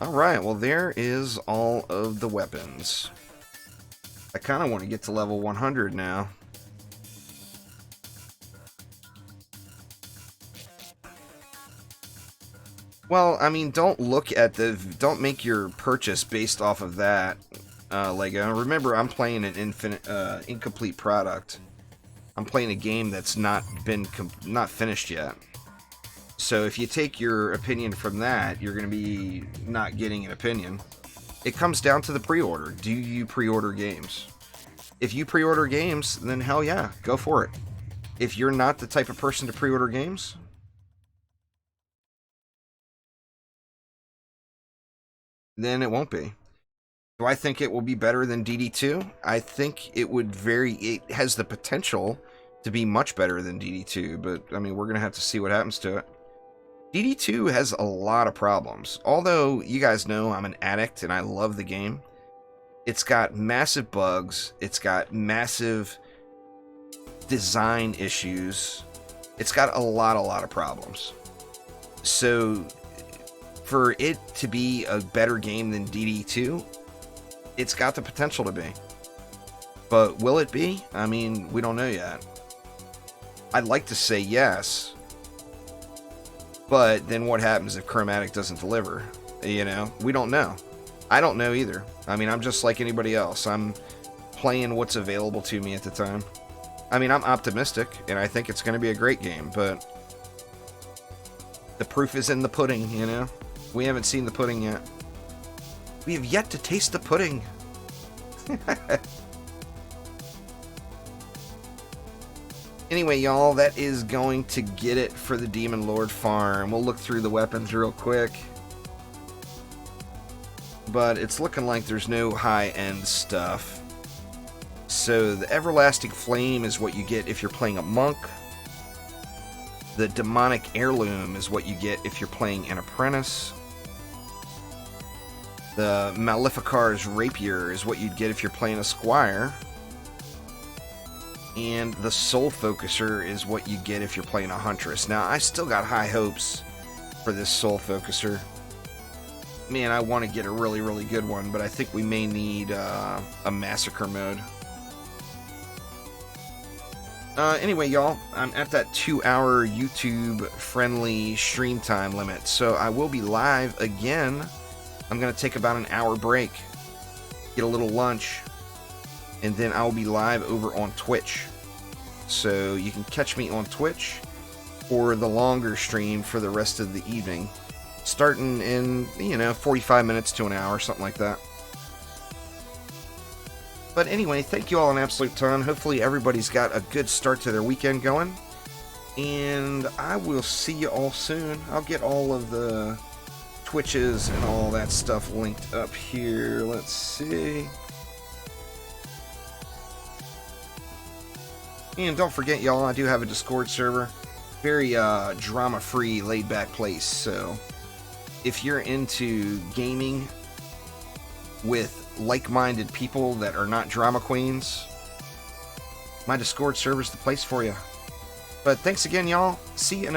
Alright, well there is all of the weapons. I kind of want to get to level 100 now. Well, I mean, don't make your purchase based off of that, Lego. Remember, I'm playing an incomplete product. I'm playing a game that's not finished yet. So if you take your opinion from that, you're going to be not getting an opinion. It comes down to the pre-order. Do you pre-order games? If you pre-order games, then hell yeah, go for it. If you're not the type of person to pre-order games, then it won't be. Do I think it will be better than DD2? I think it has the potential to be much better than DD2, but I mean, we're going to have to see what happens to it. DD2 has a lot of problems. Although you guys know I'm an addict and I love the game, it's got massive bugs, it's got massive design issues, it's got a lot of problems. So for it to be a better game than DD2, it's got the potential to be. But will it be? I mean, we don't know yet. I'd like to say yes, but then what happens if Chromatic doesn't deliver? You know, we don't know. I don't know either. I mean, I'm just like anybody else. I'm playing what's available to me at the time. I mean, I'm optimistic, and I think it's going to be a great game, but the proof is in the pudding, you know? We haven't seen the pudding yet. We have yet to taste the pudding. Anyway, y'all, that is going to get it for the Demon Lord farm. We'll look through the weapons real quick. But it's looking like there's no high-end stuff. So the Everlasting Flame is what you get if you're playing a monk. The Demonic Heirloom is what you get if you're playing an apprentice. The Maleficar's Rapier is what you'd get if you're playing a squire. And the Soul Focuser is what you get if you're playing a huntress. Now, I still got high hopes for this Soul Focuser. Man, I want to get a really good one, but I think we may need a massacre mode. Anyway, y'all, I'm at that 2-hour YouTube-friendly stream time limit, so I will be live again. I'm going to take about an hour break, get a little lunch, and then I'll be live over on Twitch. So you can catch me on Twitch for the longer stream for the rest of the evening, starting in, 45 minutes to an hour, something like that. But anyway, thank you all an absolute ton. Hopefully everybody's got a good start to their weekend going. And I will see you all soon. I'll get all of the Twitches and all that stuff linked up here. Let's see. And don't forget, y'all, I do have a Discord server. Very drama-free, laid-back place. So if you're into gaming with like-minded people that are not drama queens, my Discord server's the place for you. But thanks again, y'all. See you in a